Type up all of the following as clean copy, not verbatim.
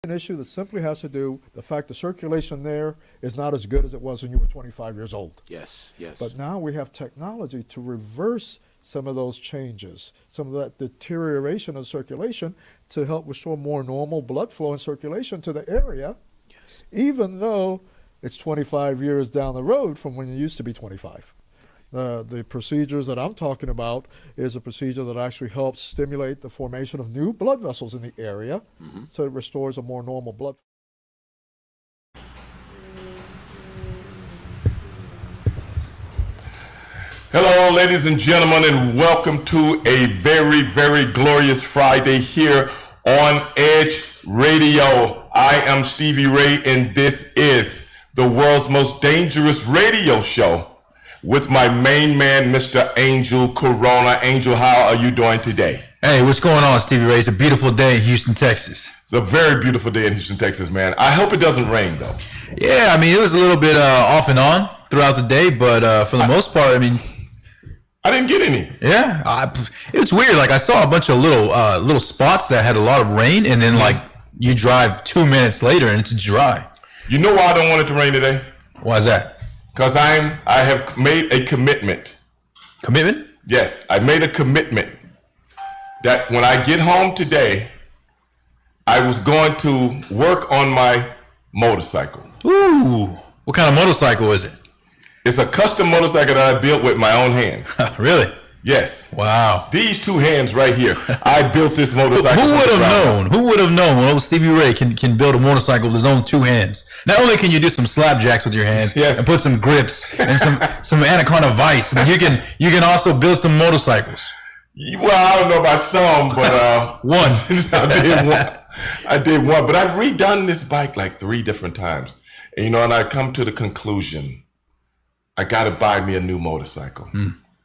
An issue that simply has to do with the fact the circulation there is not as good as it was when you were 25 years old. Yes, yes. But now we have technology to reverse some of those changes, some of that deterioration of circulation to help restore more normal blood flow and circulation to the area, Yes. even though it's 25 years down the road from when you used to be 25. The procedures that I'm talking about is a procedure that actually helps stimulate the formation of new blood vessels in the area, so it restores a more normal blood. Hello, ladies and gentlemen, and welcome to a very, very glorious Friday here on Edge Radio. I am Stevie Ray, and this is the world's most dangerous radio show with my main man, Mr. Angel Corona. Angel, how are you doing today? Hey, what's going on, Stevie Ray? It's a beautiful day in Houston, Texas. It's a very beautiful day in Houston, Texas, man. I hope it doesn't rain, though. Yeah, I mean, it was a little bit off and on throughout the day, but for the most part, I mean, I didn't get any. yeah, it's weird. Like, I saw a bunch of little spots that had a lot of rain, and then, like, you drive 2 minutes later, and it's dry. You know why I don't want it to rain today? Why is that? Because I have made a commitment. Commitment? Yes, I made a commitment that when I get home today, I was going to work on my motorcycle. Ooh, what kind of motorcycle is it? It's a custom motorcycle that I built with my own hands. Really? Yes. Wow. These two hands right here. I built this motorcycle. Who would have known? known? Who would have known when old Stevie Ray can build a motorcycle with his own two hands? Not only can you do some slapjacks with your hands Yes. and put some grips and some Anaconda Vice, but you can also build some motorcycles. Well, I don't know about some, but One. I did one, but I've redone this bike like 3 different times. And, and I come to the conclusion, I got to buy me a new motorcycle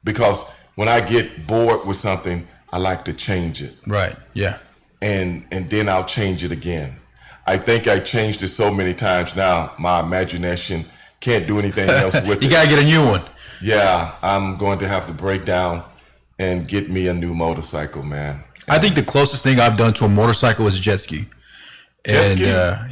because when I get bored with something, I like to change it. Right. Yeah. And then I'll change it again. I think I changed it so many times now, my imagination can't do anything else with it. You gotta get a new one. Yeah, I'm going to have to break down and get me a new motorcycle, man. I think the closest thing I've done to a motorcycle is a jet ski. Jet ski? Yeah.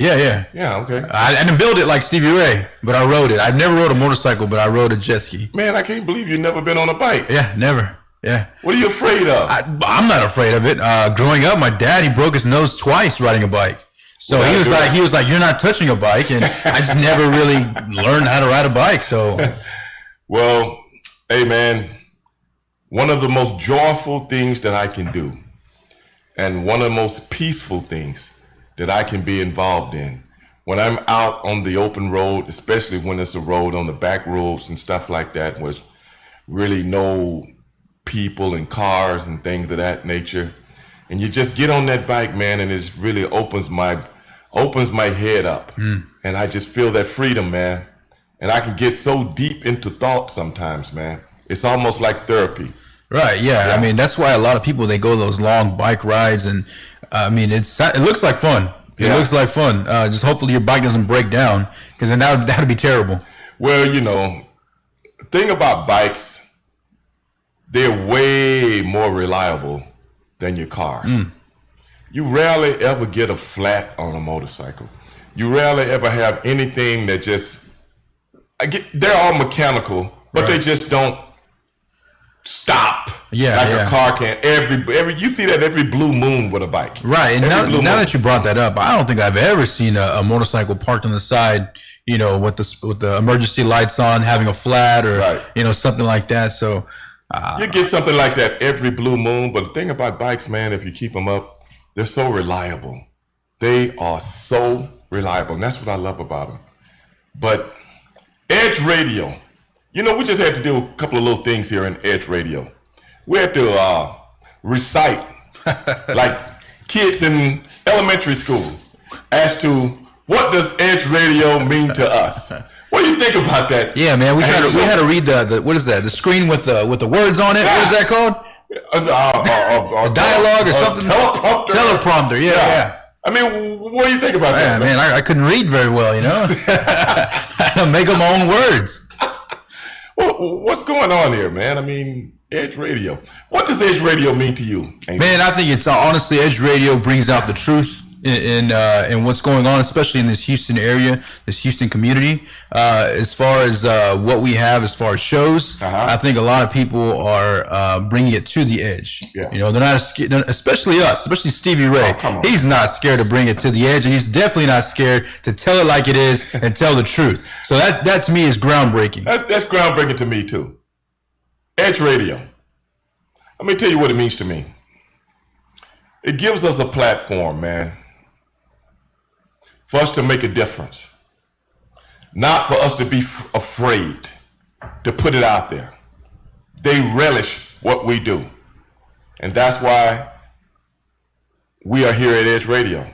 Yeah, okay. I didn't build it like Stevie Ray, but I rode it. I've never rode a motorcycle, but I rode a jet ski. Man, I can't believe you've never been on a bike. Yeah, never. Yeah. What are you afraid of? I'm not afraid of it. Growing up, my dad, he broke his nose twice riding a bike. So Well, he was like, you're not touching a bike. And I just never really learned how to ride a bike. So, Well, hey, man, one of the most joyful things that I can do and one of the most peaceful things that I can be involved in when I'm out on the open road, especially when it's a road on the back roads and stuff like that, where there's really no people and cars and things of that nature. And you just get on that bike, man, and it really opens my head up. And I just feel that freedom, man. And I can get so deep into thought sometimes, man. It's almost like therapy. right. Yeah. I mean, that's why a lot of people, they go those long bike rides. And I mean, it looks like fun. It Yeah. looks like fun. Just hopefully your bike doesn't break down, because then that would be terrible. Well, the thing about bikes, they're way more reliable than your cars. You rarely ever get a flat on a motorcycle. You rarely ever have anything that they're all mechanical, but they Right. just don't stop. Yeah, like yeah. a car can. You see that every blue moon with a bike. Right, and Every blue now moon. that you brought that up, I don't think I've ever seen a motorcycle parked on the side, with the emergency lights on, having a flat or Right. something like that. So, You get something like that every blue moon, but the thing about bikes, man, if you keep them up, they're so reliable. They are so reliable, and that's what I love about them. But Edge Radio, we just had to do a couple of little things here in Edge Radio. We had to recite like kids in elementary school as to what does Edge Radio mean to us. What do you think about that? yeah, man, we had to read the what is that? The screen with the words on it. What is that called? A Dialogue or something? Teleprompter. Teleprompter. Yeah. I mean, what do you think about Yeah, that? man, I couldn't read very well, I had to make up my own words. Well, what's going on here, man? I mean, Edge Radio. What does Edge Radio mean to you? Angel? Man, I think it's honestly, Edge Radio brings out the truth in what's going on, especially in this Houston area, this Houston community. As far as what we have, as far as shows, I think a lot of people are bringing it to the edge. Yeah. You know, they're not, especially us, especially Stevie Ray. Come on. He's not scared to bring it to the edge, and he's definitely not scared to tell it like it is and tell the truth. So that to me is groundbreaking. That's groundbreaking to me too. Edge Radio. Let me tell you what it means to me. It gives us a platform, man, for us to make a difference. Not for us to be afraid to put it out there. They relish what we do. And that's why we are here at Edge Radio.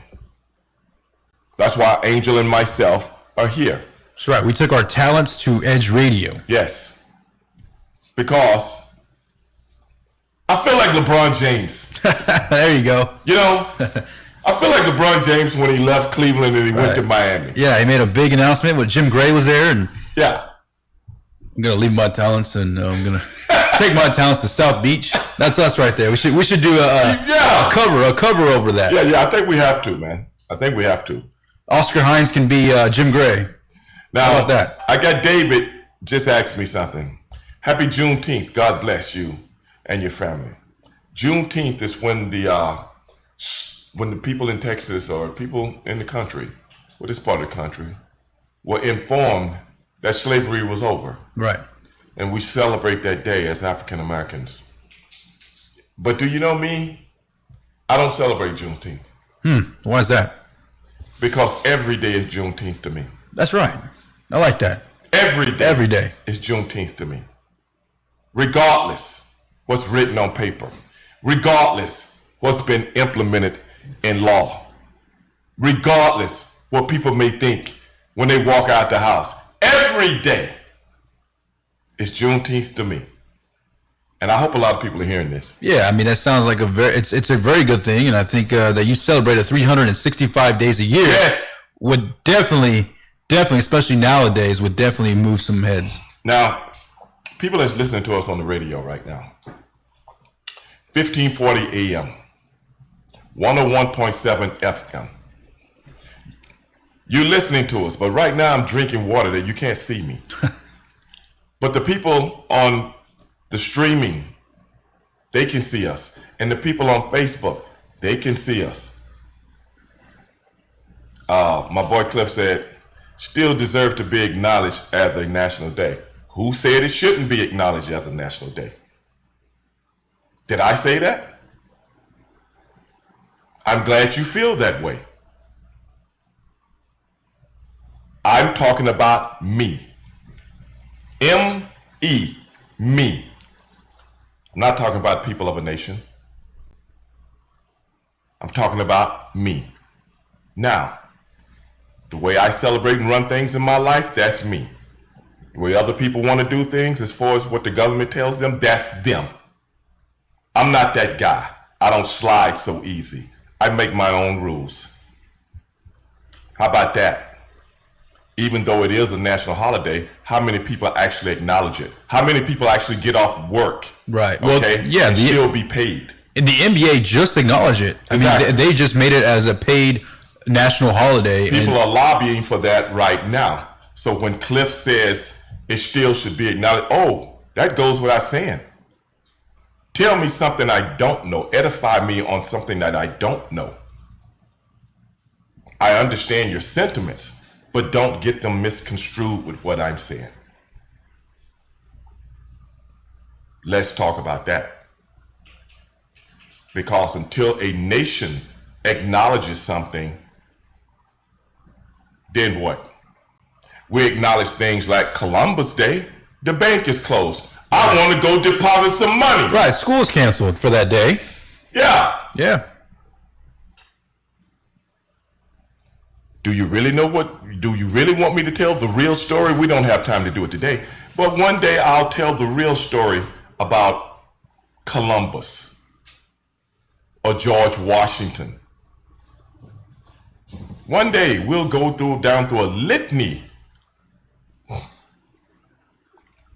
That's why Angel and myself are here. That's right. We took our talents to Edge Radio. Yes. Because I feel like LeBron James. There you go. You know, I feel like LeBron James when he left Cleveland and he went to Miami. Yeah, he made a big announcement when Jim Gray was there, and Yeah. I'm gonna leave my talents and I'm gonna take my talents to South Beach. That's us right there. We should do a cover over that. Yeah, I think we have to, man. I think we have to. Oscar Hines can be Jim Gray. Now, How about that? I got David just asked me something. Happy Juneteenth. God bless you and your family. Juneteenth is when the people in Texas or people in the country, well, this part of the country, were informed that slavery was over. Right. And we celebrate that day as African Americans. But do you know me? I don't celebrate Juneteenth. Why is that? Because every day is Juneteenth to me. That's right. I like that. Every day. Day. Is Juneteenth to me. Regardless what's written on paper. Regardless what's been implemented in law. Regardless what people may think when they walk out the house. Every day is Juneteenth to me. And I hope a lot of people are hearing this. Yeah, I mean that sounds like it's a very good thing, and I think that you celebrate it 365 days a year. Yes. Would definitely, especially nowadays, would definitely move some heads. Now, people that's listening to us on the radio right now, 1540 AM, 101.7 FM. You're listening to us, but right now I'm drinking water that you can't see me. But the people on the streaming, they can see us. And the people on Facebook, they can see us. My boy Cliff said, still deserve to be acknowledged as a national day. Who said it shouldn't be acknowledged as a national day? Did I say that? I'm glad you feel that way. I'm talking about me. M-E, me. I'm not talking about people of a nation. I'm talking about me. Now, the way I celebrate and run things in my life, that's me. The way other people want to do things as far as what the government tells them, that's them. I'm not that guy. I don't slide so easy. I make my own rules. How about that? Even though it is a national holiday, how many people actually acknowledge it? How many people actually get off work? Right. Okay. Well, yeah, and still be paid. And the NBA just acknowledged it. I Exactly. mean, they just made it as a paid national holiday. People are lobbying for that right now. So when Cliff says it still should be acknowledged, oh, that goes without saying. Tell me something I don't know. Edify me on something that I don't know. I understand your sentiments, but don't get them misconstrued with what I'm saying. Let's talk about that. Because until a nation acknowledges something, then what? We acknowledge things like Columbus Day. The bank is closed. I want to go deposit some money. Right. School's canceled for that day. Yeah. Yeah. Do you really want me to tell the real story? We don't have time to do it today. But one day I'll tell the real story about Columbus or George Washington. One day we'll go down through a litany,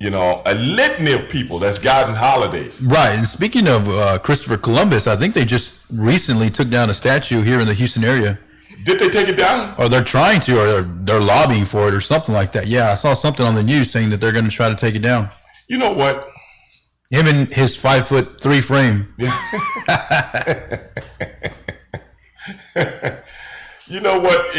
a litany of people that's gotten holidays. Right. And speaking of Christopher Columbus, I think they just recently took down a statue here in the Houston area. Did they take it down? Or they're trying to, or they're lobbying for it, or something like that. Yeah, I saw something on the news saying that they're going to try to take it down. You know what? Him and his 5'3" frame. Yeah. You know what?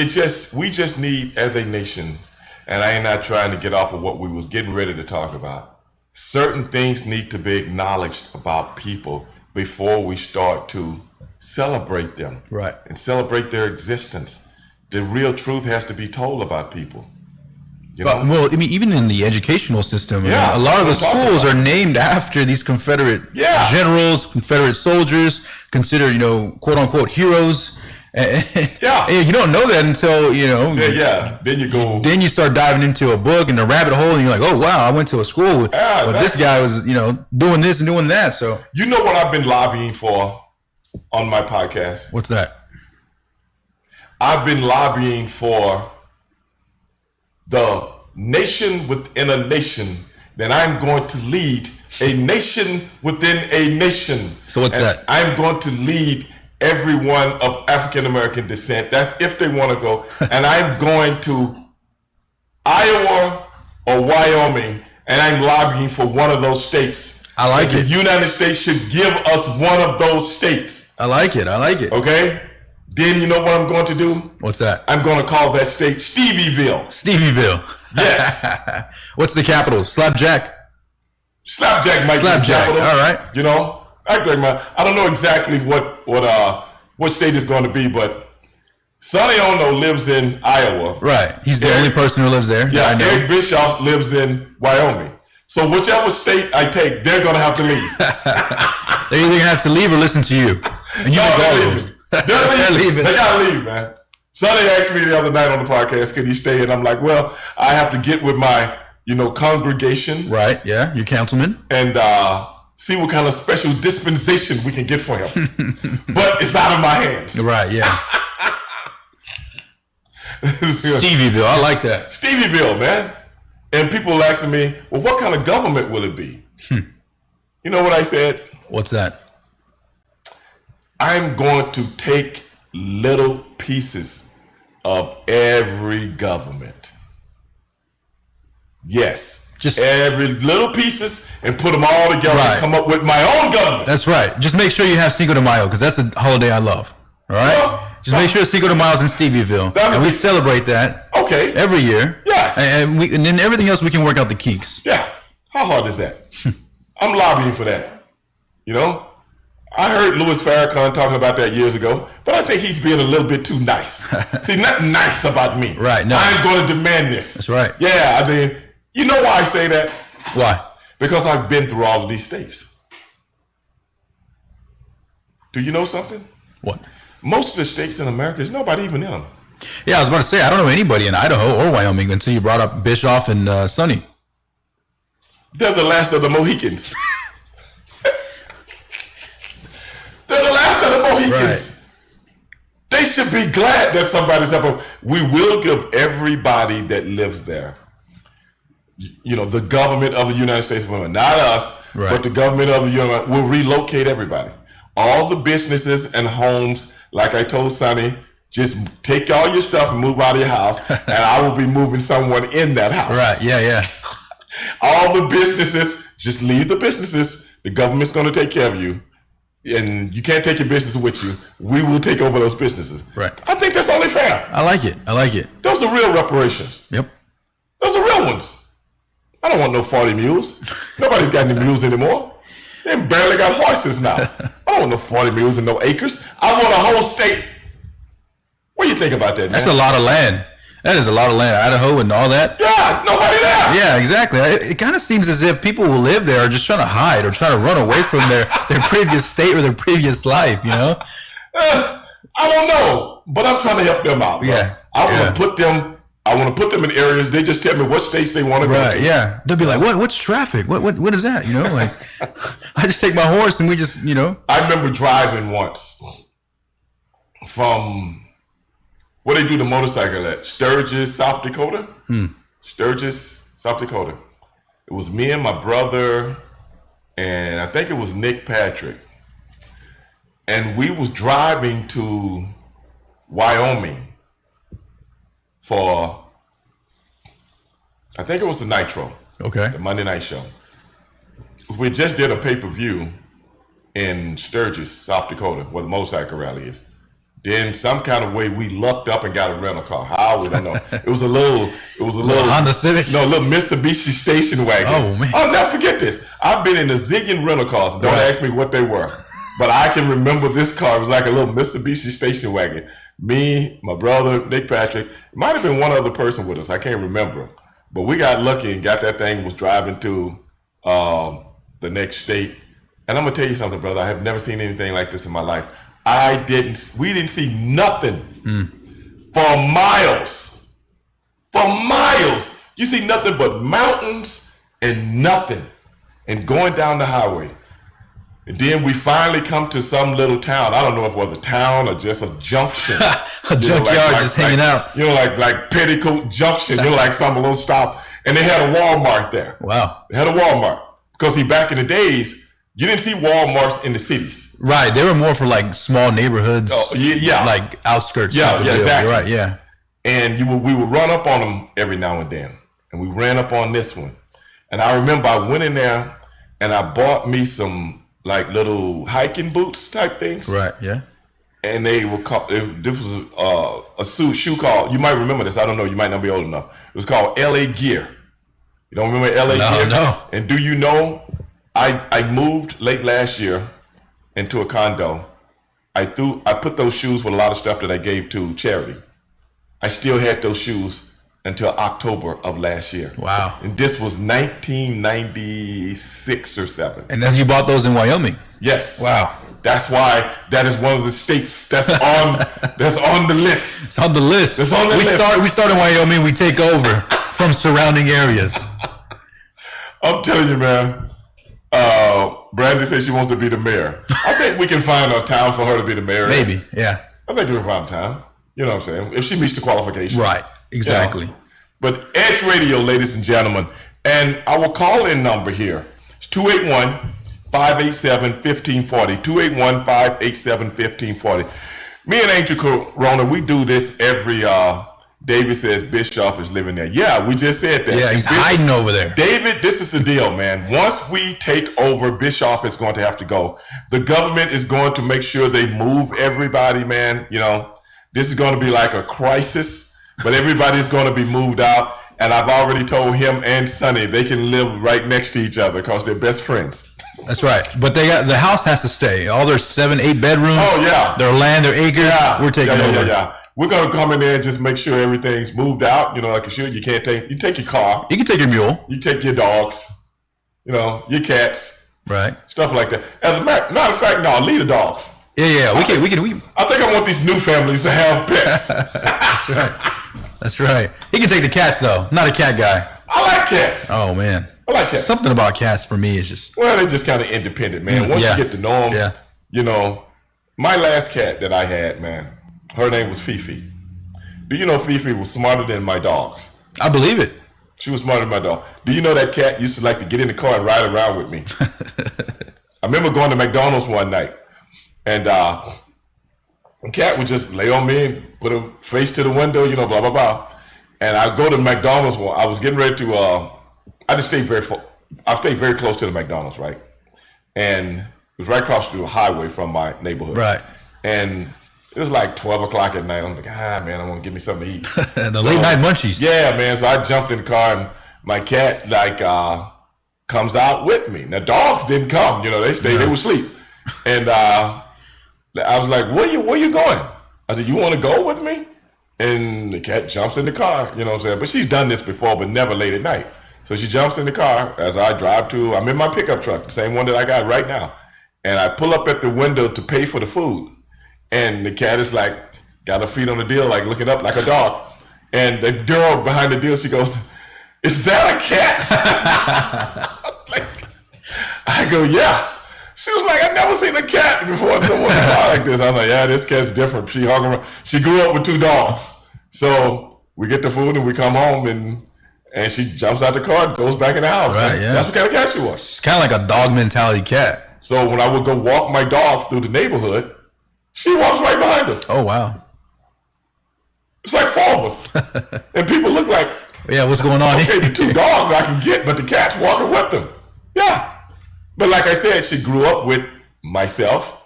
We just need, as a nation, and I ain't not trying to get off of what we was getting ready to talk about. Certain things need to be acknowledged about people before we start to celebrate them. Right. And celebrate their existence. The real truth has to be told about people. You know? Well, I mean, even in the educational system, Yeah, a lot of the that's what I'm schools talking are named after these Confederate Yeah. generals, Confederate soldiers, considered, quote unquote heroes. Yeah. And you don't know that until, Yeah. Then you go. then you start diving into a book and a rabbit hole, and you're like, oh, wow, I went to a school with, Yeah, but this guy was, doing this and doing that. So You know what I've been lobbying for on my podcast? what's that? I've been lobbying for the nation within a nation, that I'm going to lead a nation within a nation. So what's And that? I'm going to lead everyone of African American descent. That's if they want to go. And I'm going to Iowa or Wyoming, and I'm lobbying for one of those states. I like The it. United States should give us one of those states. I like it. Okay? Then you know what I'm going to do? What's that? I'm going to call that state Stevieville. Stevieville. Yes. What's the capital? Slapjack. Slapjack might be the Slapjack. capital. All right. I don't know exactly what state it's going to be, but Sonny Ono lives in Iowa. Right. He's the only person who lives there. Yeah, I know. Eric Bischoff lives in Wyoming. So whichever state I take, they're going to have to leave. They're either gonna have to leave or listen to you. And you make all they're of leaving. them. They're leaving. leaving. They got to leave, man. Sonny asked me the other night on the podcast, could he stay? And I'm like, well, I have to get with my, congregation. Right. Yeah. Your councilman. And see what kind of special dispensation we can get for him. But it's out of my hands. Right. Yeah. Stevieville. I like that. Stevieville, man. And people asking me, well, what kind of government will it be? You know what I said? What's that? I'm going to take little pieces of every government. Yes. Just every little pieces and put them all together Right. and come up with my own government. That's right. Just make sure you have Cinco de Mayo, because that's a holiday I love. All right. Well, Just make sure Cinco de Mayo's in Stevieville, That would and we be- celebrate that Okay. every year. Yes. And then everything else we can work out the kinks. Yeah. How hard is that? I'm lobbying for that. I heard Louis Farrakhan talking about that years ago, but I think he's being a little bit too nice. See, nothing nice about me. Right, no. I'm going to demand this. That's right. Yeah, I mean, you know why I say that? Why? Because I've been through all of these states. Do you know something? What? Most of the states in America, there's nobody even in them. Yeah, I was about to say, I don't know anybody in Idaho or Wyoming until you brought up Bischoff and Sonny. They're the last of the Mohicans. They're the last of the Mohicans. Right. They should be glad that somebody's up. We will give everybody that lives there, the government of the United States of America, not us, Right. but the government of the United States will relocate everybody. All the businesses and homes, like I told Sonny, just take all your stuff and move out of your house, and I will be moving someone in that house. Right. Yeah. Yeah. All the businesses, just leave the businesses. The government's going to take care of you. And you can't take your business with you. We will take over those businesses. Right. I think that's only fair. I like it. Those are real reparations. Yep. Those are real ones. I don't want no 40 mules. Nobody's got any mules anymore. They barely got horses now. I don't want no 40 mules and no acres. I want a whole state. What do you think about that, man? That's a lot of land. That is a lot of land. Idaho and all that. Yeah, nobody there. Yeah, exactly. It kind of seems as if people who live there are just trying to hide or trying to run away from their previous state or their previous life, I don't know, but I'm trying to help them out. Bro. Yeah. I want to put them in areas. They just tell me what states they want to go Right, to. yeah. They'll be like, what's traffic? What is that? Like, I just take my horse and we just, I remember driving once from where they do the motorcycle at Sturgis, South Dakota. Sturgis, South Dakota. It was me and my brother, and I think it was Nick Patrick. And we was driving to Wyoming. for, I think it was the Nitro, Okay. the Monday night show. We just did a pay-per-view in Sturgis, South Dakota, where the motorcycle rally is. Then some kind of way we lucked up and got a rental car. How, we don't know. It was a little Honda Civic? No, a little Mitsubishi station wagon. Oh, man. I'll never forget this. I've been in a zillion rental cars. Don't ask me what they were. But I can remember this car. It was like a little Mitsubishi station wagon. Me, my brother, Nick Patrick. It might have been one other person with us. I can't remember. But we got lucky and got that thing, was driving to the next state. And I'm going to tell you something, brother. I have never seen anything like this in my life. We didn't see nothing for miles. For miles. You see nothing but mountains and nothing. And going down the highway. And then we finally come to some little town. I don't know if it was a town or just a junction. A junkyard just hanging out. You know, like Petticoat Junction. You know, like some little stop. And they had a Walmart there. Wow. They had a Walmart. Because see, back in the days, you didn't see Walmarts in the cities. Right. They were more for like small neighborhoods. Oh, yeah. Like outskirts. Yeah, type of deal. exactly. You're right. Yeah. And we would run up on them every now and then. And we ran up on this one. And I remember I went in there and I bought me some like little hiking boots type things. Right. Yeah. And they were called, this was a shoe called, you might remember this, I don't know, you might not be old enough. It was called LA Gear. You don't remember LA Gear? No. And do you know, I moved late last year into a condo. I put those shoes with a lot of stuff that I gave to charity. I still had those shoes until October of last year. Wow. And this was 1996 or 7. And then you bought those in Wyoming. Yes. Wow. That's why that is one of the states that's on the list. It's on the list. It's on the list. We start in Wyoming. We take over from surrounding areas. I'm telling you, man. Brandy says she wants to be the mayor. I think we can find a town for her to be the mayor. Maybe. Yeah. I think we can find a town. You know what I'm saying? If she meets the qualifications. Right. Exactly. You know? But Edge Radio, ladies and gentlemen, and our call-in number here is 281-587-1540. 281-587-1540. Me and Angel Corona, we do this every. David says Bischoff is living there. Yeah, we just said that. Yeah, he's hiding over there. David, this is the deal, man. Once we take over, Bischoff is going to have to go. The government is going to make sure they move everybody, man. You know, this is going to be like a crisis, but everybody's going to be moved out. And I've already told him and Sonny they can live right next to each other because they're best friends. That's right. But the house has to stay. All their 7-8 bedrooms. Oh, yeah. Their land, their acres. Yeah. We're taking over. Yeah. We're gonna come in there and just make sure everything's moved out. You know, like it should. You take your car. You can take your mule. You take your dogs. You know, your cats. Right. Stuff like that. As a matter of fact, no, leave the dogs. Yeah. We can. I think I want these new families to have pets. That's right. That's right. He can take the cats though. Not a cat guy. I like cats. Oh man. I like cats. Something about cats for me is just. Well, they're just kind of independent, man. Once you get to know them, you know. My last cat that I had, man, her name was Fifi. Do you know Fifi was smarter than my dogs? I believe it. She was smarter than my dog. Do you know that cat used to like to get in the car and ride around with me? I remember going to McDonald's one night, and the cat would just lay on me and put her face to the window, you know, blah, blah, blah. And I go to McDonald's one. I was getting ready to, I stayed very close to the McDonald's, right? And it was right across the highway from my neighborhood. Right. And it was like 12 o'clock at night. I'm like, man, I want to give me something to eat. Late night munchies. Yeah, man. So I jumped in the car and my cat comes out with me. Now dogs didn't come, you know, they stayed, they were asleep. And I was like, where you going? I said, you want to go with me? And the cat jumps in the car, you know what I'm saying? But she's done this before, but never late at night. So she jumps in the car as I drive I'm in my pickup truck, the same one that I got right now. And I pull up at the window to pay for the food. And the cat is like, got her feet on the deal, like looking up like a dog. And the girl behind the deal, she goes, is that a cat? I go, yeah. She was like, I've never seen a cat before someone like this. I'm like, yeah, this cat's different. She hung around. She grew up with 2 dogs. So we get the food and we come home and she jumps out the car and goes back in the house. Right, yeah. That's what kind of cat she was. It's kind of like a dog mentality cat. So when I would go walk my dogs through the neighborhood, she walks right behind us. Oh, wow. It's like 4 of us. And people look like, Yeah, what's going on okay, here? the 2 dogs I can get, but the cat's walking with them. Yeah. But like I said, she grew up with myself,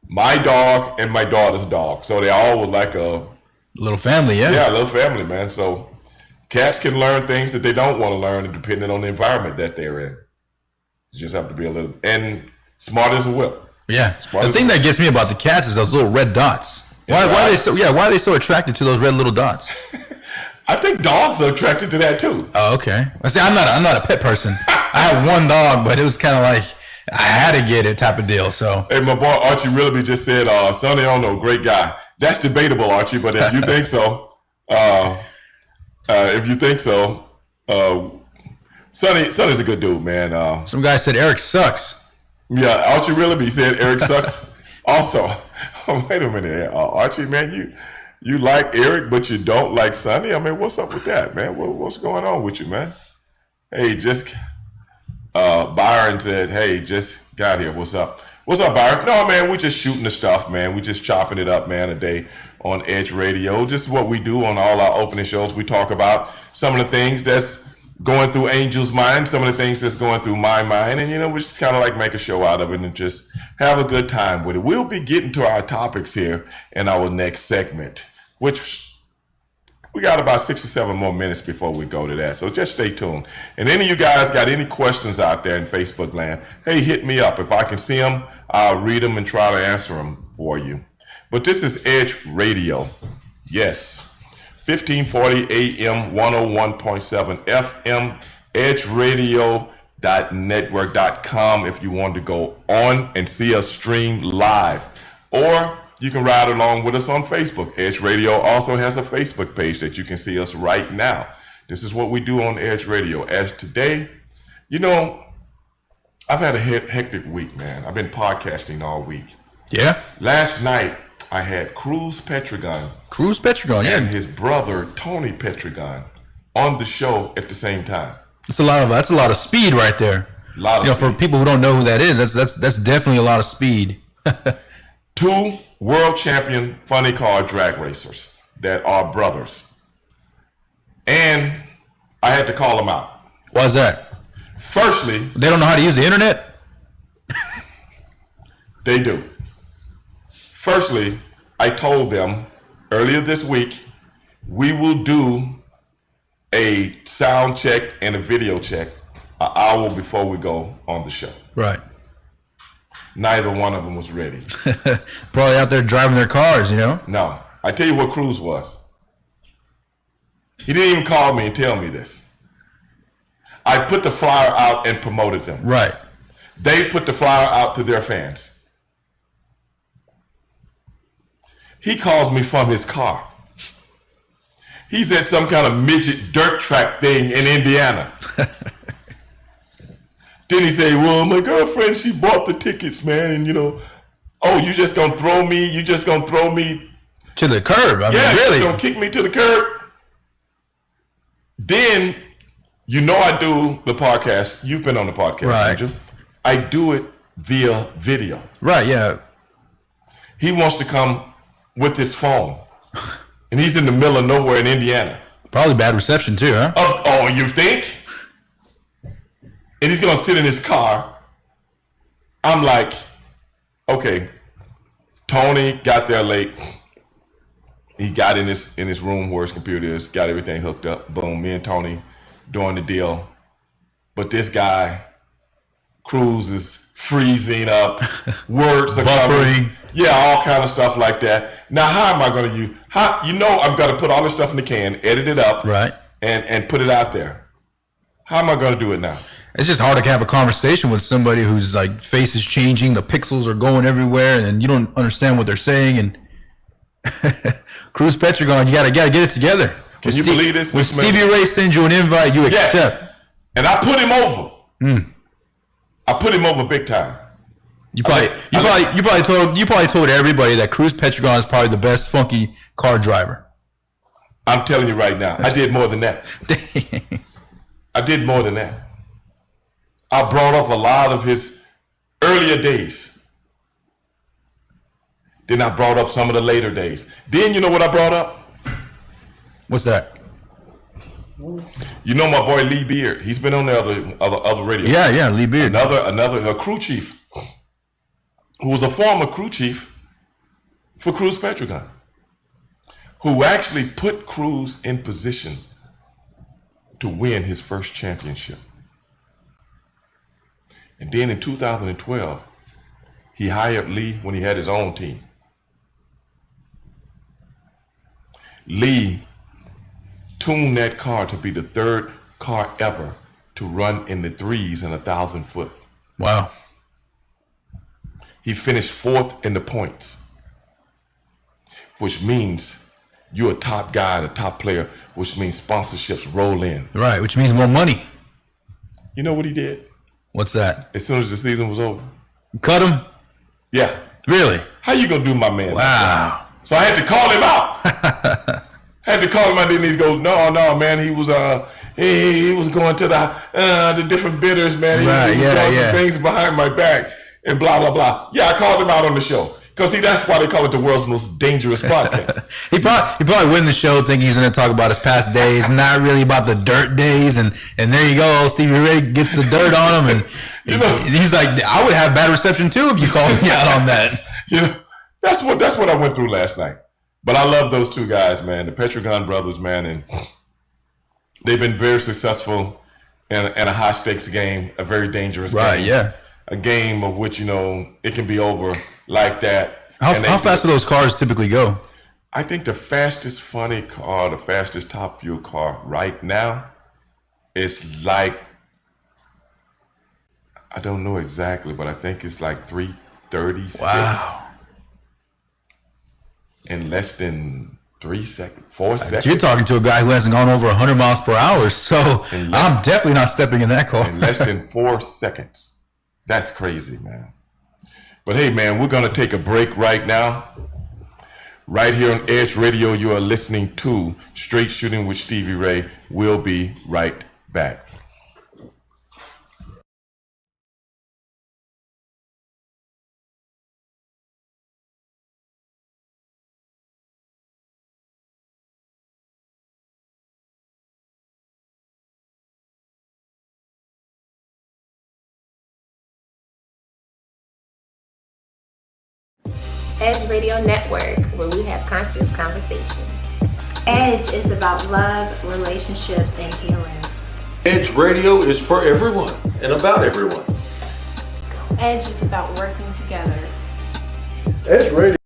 my dog, and my daughter's dog. So they all were like a Little family, yeah. little family, man. So cats can learn things that they don't want to learn depending on the environment that they're in. You just have to be a little, and smart as a whip. Yeah. Smart The as thing a- that gets me about the cats is those little red dots. Why are they so? Yeah, why are they so attracted to those red little dots? I think dogs are attracted to that too. Oh, okay. I see. I'm not a pet person. I have one dog, but it was kind of like I had to get it type of deal. So Hey, my boy Archie Willoughby just said, Sonny Ono, great guy. That's debatable, Archie, but if you think so, Sonny's a good dude, man. some guy said Eric sucks. Yeah, Archie Willoughby said Eric sucks. Also, wait a minute, Archie, man, you like Eric, but you don't like Sonny? I mean, what's up with that, man? What's going on with you, man? Hey, Byron said, hey, just got here. What's up? What's up, Byron? No, man, we just shooting the stuff, man. We just chopping it up, man, a day on Edge Radio. Just what we do on all our opening shows. We talk about some of the things that's going through Angel's mind, some of the things that's going through my mind, and, we just kind of like make a show out of it and just have a good time with it. We'll be getting to our topics here in our next segment, which we got about 6 or 7 more minutes before we go to that. So just stay tuned. And any of you guys got any questions out there in Facebook land, hey, hit me up. If I can see them, I'll read them and try to answer them for you. But this is Edge Radio. Yes. 1540 AM, 101.7 FM, edgeradio.network.com if you want to go on and see us stream live. Or you can ride along with us on Facebook. Edge Radio also has a Facebook page that you can see us right now. This is what we do on Edge Radio. As today, I've had a hectic week, man. I've been podcasting all week. Yeah. Last night, I had Cruz Petragon Yeah. and his brother, Tony Petragon, on the show at the same time. That's a lot of speed right there. A lot of For speed. people who don't know who that is, that's definitely a lot of speed. 2 world champion funny car drag racers that are brothers. And I had to call them out. Why is that? Firstly, They don't know how to use the internet? they do. Firstly, I told them earlier this week, we will do a sound check and a video check an hour before we go on the show. Right. Neither one of them was ready. Probably out there driving their cars, No. I tell you what Cruz was. He didn't even call me and tell me this. I put the flyer out and promoted them. Right. They put the flyer out to their fans. He calls me from his car. He's at some kind of midget dirt track thing in Indiana. Then he say, well, my girlfriend, she bought the tickets, man. And, oh, you just going to throw me? You just going to throw me? To the curb. I mean, Yeah, really. you going to kick me to the curb? Then, I do the podcast. You've been on the podcast, Right. Andrew. I do it via video. Right, yeah. He wants to come with his phone. And he's in the middle of nowhere in Indiana. Probably bad reception too, huh? Oh, you think? And he's going to sit in his car. I'm like, okay. Tony got there late. He got in his room where his computer is, got everything hooked up. Boom, me and Tony doing the deal. But this guy, Cruz, is freezing up. Words are Buffering. coming. Yeah, all kind of stuff like that. Now, how am I going to use? I'm going to put all this stuff in the can, edit it up, Right. and put it out there. How am I going to do it now? It's just hard to have a conversation with somebody whose like face is changing, the pixels are going everywhere, and you don't understand what they're saying. And Cruz Petragon, you gotta get it together. Can you believe this? When Stevie Ray sends you an invite, you Yes. accept. And I put him over. I put him over big time. You probably told everybody that Cruz Petragon is probably the best funky car driver. I'm telling you right now, I did more than that. I did more than that. I brought up a lot of his earlier days. Then I brought up some of the later days. Then you know what I brought up? What's that? You know my boy Lee Beard. He's been on the other radio. Yeah, Lee Beard. Another crew chief who was a former crew chief for Cruz Petrogun, who actually put Cruz in position to win his first championship. And then in 2012, he hired Lee when he had his own team. Lee tuned that car to be the third car ever to run in the threes in 1,000 foot. Wow. He finished fourth in the points, which means you're a top guy, a top player, which means sponsorships roll in. Right, which means more money. You know what he did? What's that? As soon as the season was over? Cut him? Yeah. Really? How you gonna do my man? Wow. So I had to call him out. Had to call him out, and he goes, no, man, he was he was going to the different bidders, man. He was doing some things behind my back and blah blah blah. Yeah, I called him out on the show. Because, see, that's why they call it the world's most dangerous podcast. he probably win the show thinking he's going to talk about his past days, not really about the dirt days. And there you go. Stevie Ray gets the dirt on him. And he's like, I would have bad reception, too, if you called me out on that. That's what I went through last night. But I love those two guys, man, the Petrogun brothers, man. And they've been very successful in a high-stakes game, a very dangerous game. Right, yeah. A game of which, it can be over like that. How fast do those cars typically go? I think the fastest funny car, the fastest top fuel car right now is like, I don't know exactly, but I think it's like 336. Wow. In less than 4 seconds. You're talking to a guy who hasn't gone over 100 miles per hour, so I'm definitely not stepping in that car. In less than 4 seconds. That's crazy, man. But hey, man, we're going to take a break right now. Right here on Edge Radio, you are listening to Straight Shooting with Stevie Ray. We'll be right back. Edge Radio Network, where we have conscious conversation. Edge is about love, relationships, and healing. Edge Radio is for everyone and about everyone. Edge is about working together. Edge Radio.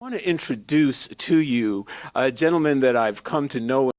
I want to introduce to you a gentleman that I've come to know.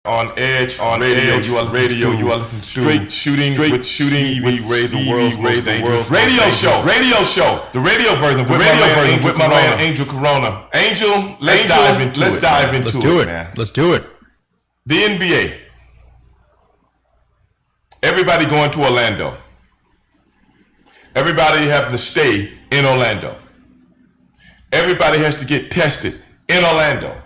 On Edge, on radio, you are listening to straight shooting with Stevie Ray, the world's most dangerous radio show, the radio version with my man Angel Corona. Angel, let's dive into it, man. Let's do it. The NBA. Everybody going to Orlando. Everybody having to stay in Orlando. Everybody has to get tested in Orlando.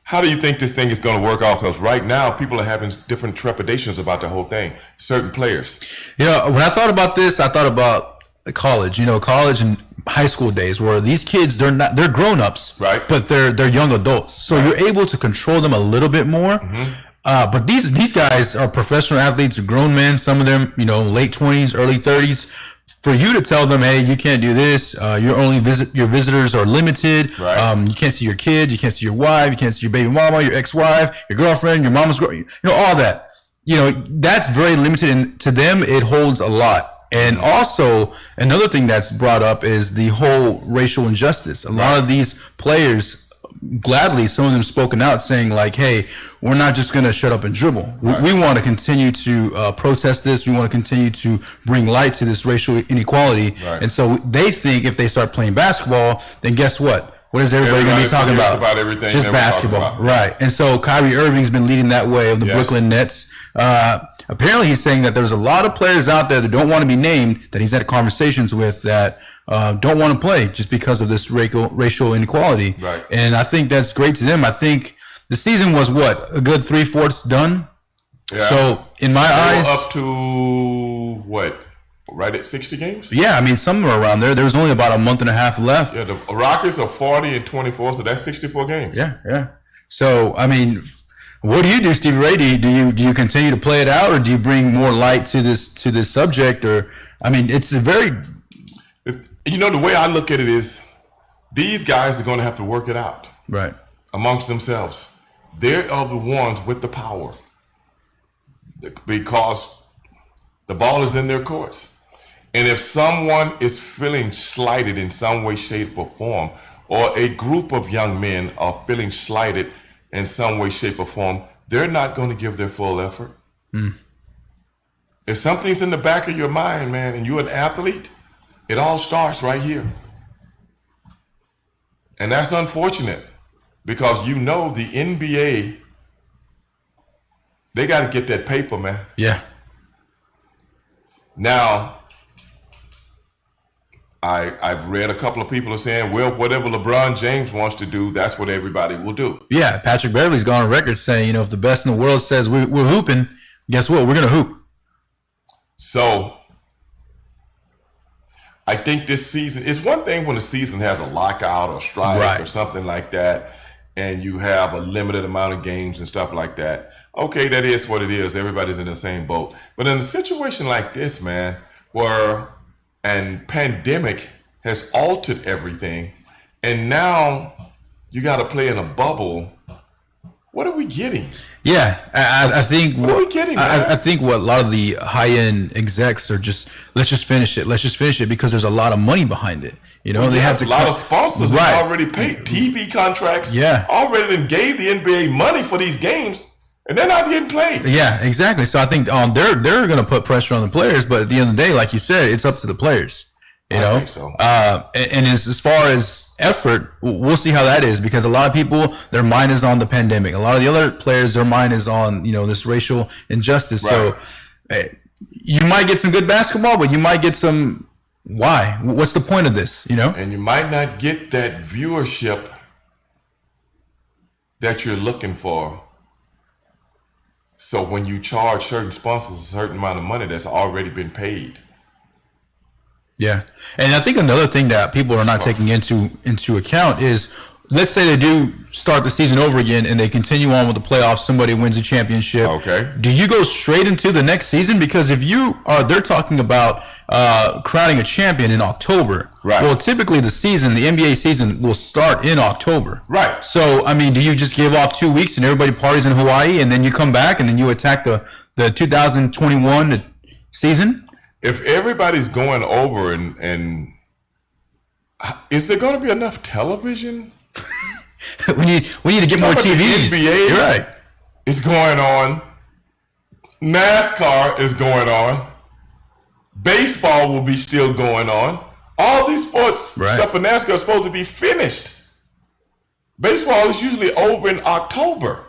How do you think this thing is going to work out? Because right now, people are having different trepidations about the whole thing. Certain players. When I thought about this, I thought about college. College and high school days, where these kids they're grown-ups, right? But they're young adults, so you're able to control them a little bit more. Mm-hmm. But these guys are professional athletes, grown men. Some of them, late 20s, early 30s. For you to tell them, hey, you can't do this. Your visitors are limited. Right. You can't see your kid. You can't see your wife. You can't see your baby mama, your ex-wife, your girlfriend, your mama's girl. All that. That's very limited, and to them, it holds a lot. And also, another thing that's brought up is the whole racial injustice. A lot of these players, gladly, some of them spoken out saying like, hey, we're not just going to shut up and dribble. Right. We want to continue to protest this. We want to continue to bring light to this racial inequality. Right. And so they think if they start playing basketball, then guess what? What is everybody going to be talking about? Everything just basketball. Right. And so Kyrie Irving's been leading that way of the Brooklyn Nets. Apparently he's saying that there's a lot of players out there that don't want to be named, that he's had conversations with, that don't want to play just because of this racial inequality. Right. And I think that's great to them. I think the season was a good 3/4 done. Yeah. So in my eyes, up to what? Right at 60 games? Yeah, I mean, somewhere around there. There was only about a month and a half left. Yeah, the Rockets are 40-24, so that's 64 games. Yeah. So, I mean, what do you do, Stevie Ray? Do you continue to play it out, or do you bring more light to this subject? Or, I mean, it's a very... the way I look at it is, these guys are going to have to work it out. Right. Amongst themselves. They are the ones with the power. Because the ball is in their courts. And if someone is feeling slighted in some way, shape, or form, or a group of young men are feeling slighted in some way, shape, or form, they're not going to give their full effort. If something's in the back of your mind, man, and you're an athlete, it all starts right here. And that's unfortunate, because the NBA, they got to get that paper, man. Yeah. Now, I've read a couple of people are saying, well, whatever LeBron James wants to do, that's what everybody will do. Yeah, Patrick Beverly's gone on record saying, if the best in the world says we're hooping, guess what? We're going to hoop. So, I think this season, it's one thing when the season has a lockout or strike or something like that, and you have a limited amount of games and stuff like that. Okay, that is what it is. Everybody's in the same boat. But in a situation like this, man, where and pandemic has altered everything, and now you got to play in a bubble. What are we getting? Yeah, I think what are we getting? I think what a lot of the high-end execs are just, let's just finish it because there's a lot of money behind it. They have a lot of sponsors that already paid TV contracts. Yeah, already then gave the NBA money for these games. And they're not getting played. Yeah, exactly. So I think they're going to put pressure on the players, but at the end of the day, like you said, it's up to the players. I think so. And as far as effort, we'll see how that is, because a lot of people, their mind is on the pandemic. A lot of the other players, their mind is on this racial injustice. Right. So you might get some good basketball, but you might get some Why? What's the point of this? You know? And you might not get that viewership that you're looking for. So when you charge certain sponsors a certain amount of money that's already been paid. Yeah. And I think another thing that people are not taking into account is, let's say they do start the season over again and they continue on with the playoffs, somebody wins a championship. Okay. Do you go straight into the next season? Because if they're talking about crowning a champion in October. Right. Well, typically the NBA season will start in October. Right. So, I mean, do you just give off 2 weeks and everybody parties in Hawaii and then you come back and then you attack the 2021 season? If everybody's going over and is there going to be enough television? we need to get more TVs. The NBA You're right. is going on. NASCAR is going on. Baseball will be still going on. All these sports, Right. except for NASCAR, are supposed to be finished. Baseball is usually over in October.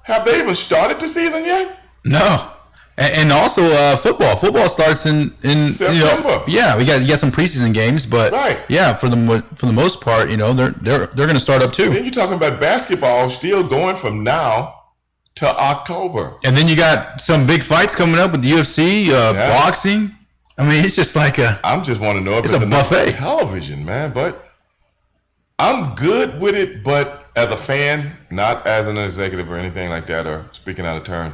Have they even started the season yet? No. And also football. Football starts in September. You got some preseason games, but Right. yeah, for the most part, they're going to start up too. Then you're talking about basketball still going from now to October. And then you got some big fights coming up with the UFC, boxing. I mean, it's just like I just want to know if It's there's a enough buffet. television, man. But I'm good with it, but as a fan, not as an executive or anything like that, or speaking out of turn,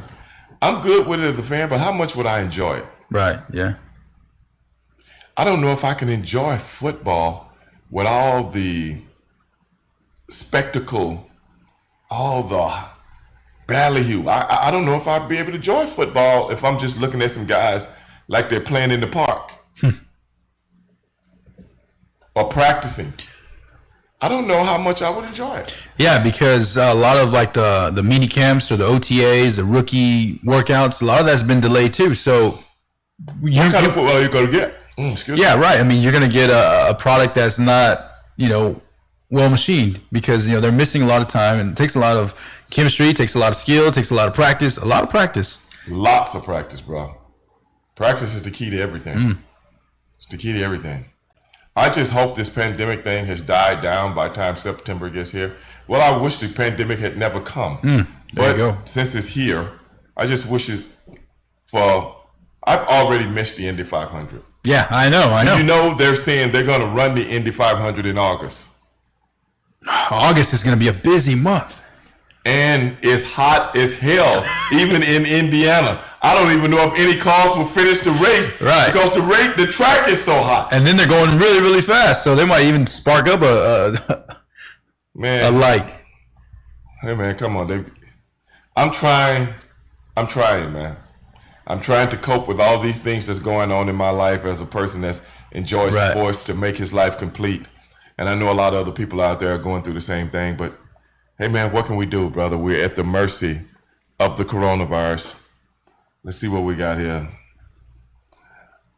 I'm good with it as a fan, but how much would I enjoy it? right, yeah. I don't know if I can enjoy football with all the spectacle, all the ballyhoo. I don't know if I'd be able to enjoy football if I'm just looking at some guys like they're playing in the park or practicing. I don't know how much I would enjoy it. Yeah, because a lot of like the mini camps or the OTAs, the rookie workouts, a lot of that's been delayed too. So What kind of football are you going to get? Excuse me. yeah, right. I mean, you're going to get a product that's not, well machined because, they're missing a lot of time and it takes a lot of chemistry, takes a lot of skill, takes a lot of practice, Lots of practice, bro. Practice is the key to everything. It's the key to everything. I just hope this pandemic thing has died down by the time September gets here. Well, I wish the pandemic had never come. There you go. Since it's here, I just wish it I've already missed the Indy 500. Yeah, I know. They're saying they're going to run the Indy 500 in August. August is going to be a busy month. And it's hot as hell, even in Indiana. I don't even know if any cars will finish the race, Right. Because the track is so hot. And then they're going really, really fast. So they might even spark up a Man, light. hey man, come on, I'm trying, man. I'm trying to cope with all these things that's going on in my life as a person that enjoys Right. sports to make his life complete. And I know a lot of other people out there are going through the same thing. But hey man, what can we do, brother? We're at the mercy of the coronavirus. Let's see what we got here.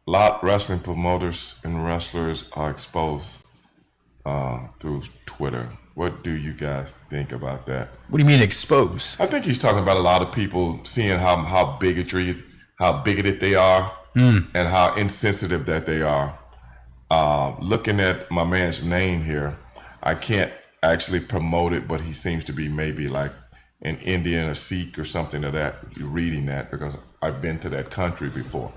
A lot wrestling promoters and wrestlers are exposed through Twitter. What do you guys think about that? What do you mean expose? I think he's talking about a lot of people seeing how bigoted they are, and how insensitive that they are. Looking at my man's name here, I can't actually promote it, but he seems to be maybe like an Indian or Sikh or something of that. You're reading that because I've been to that country before.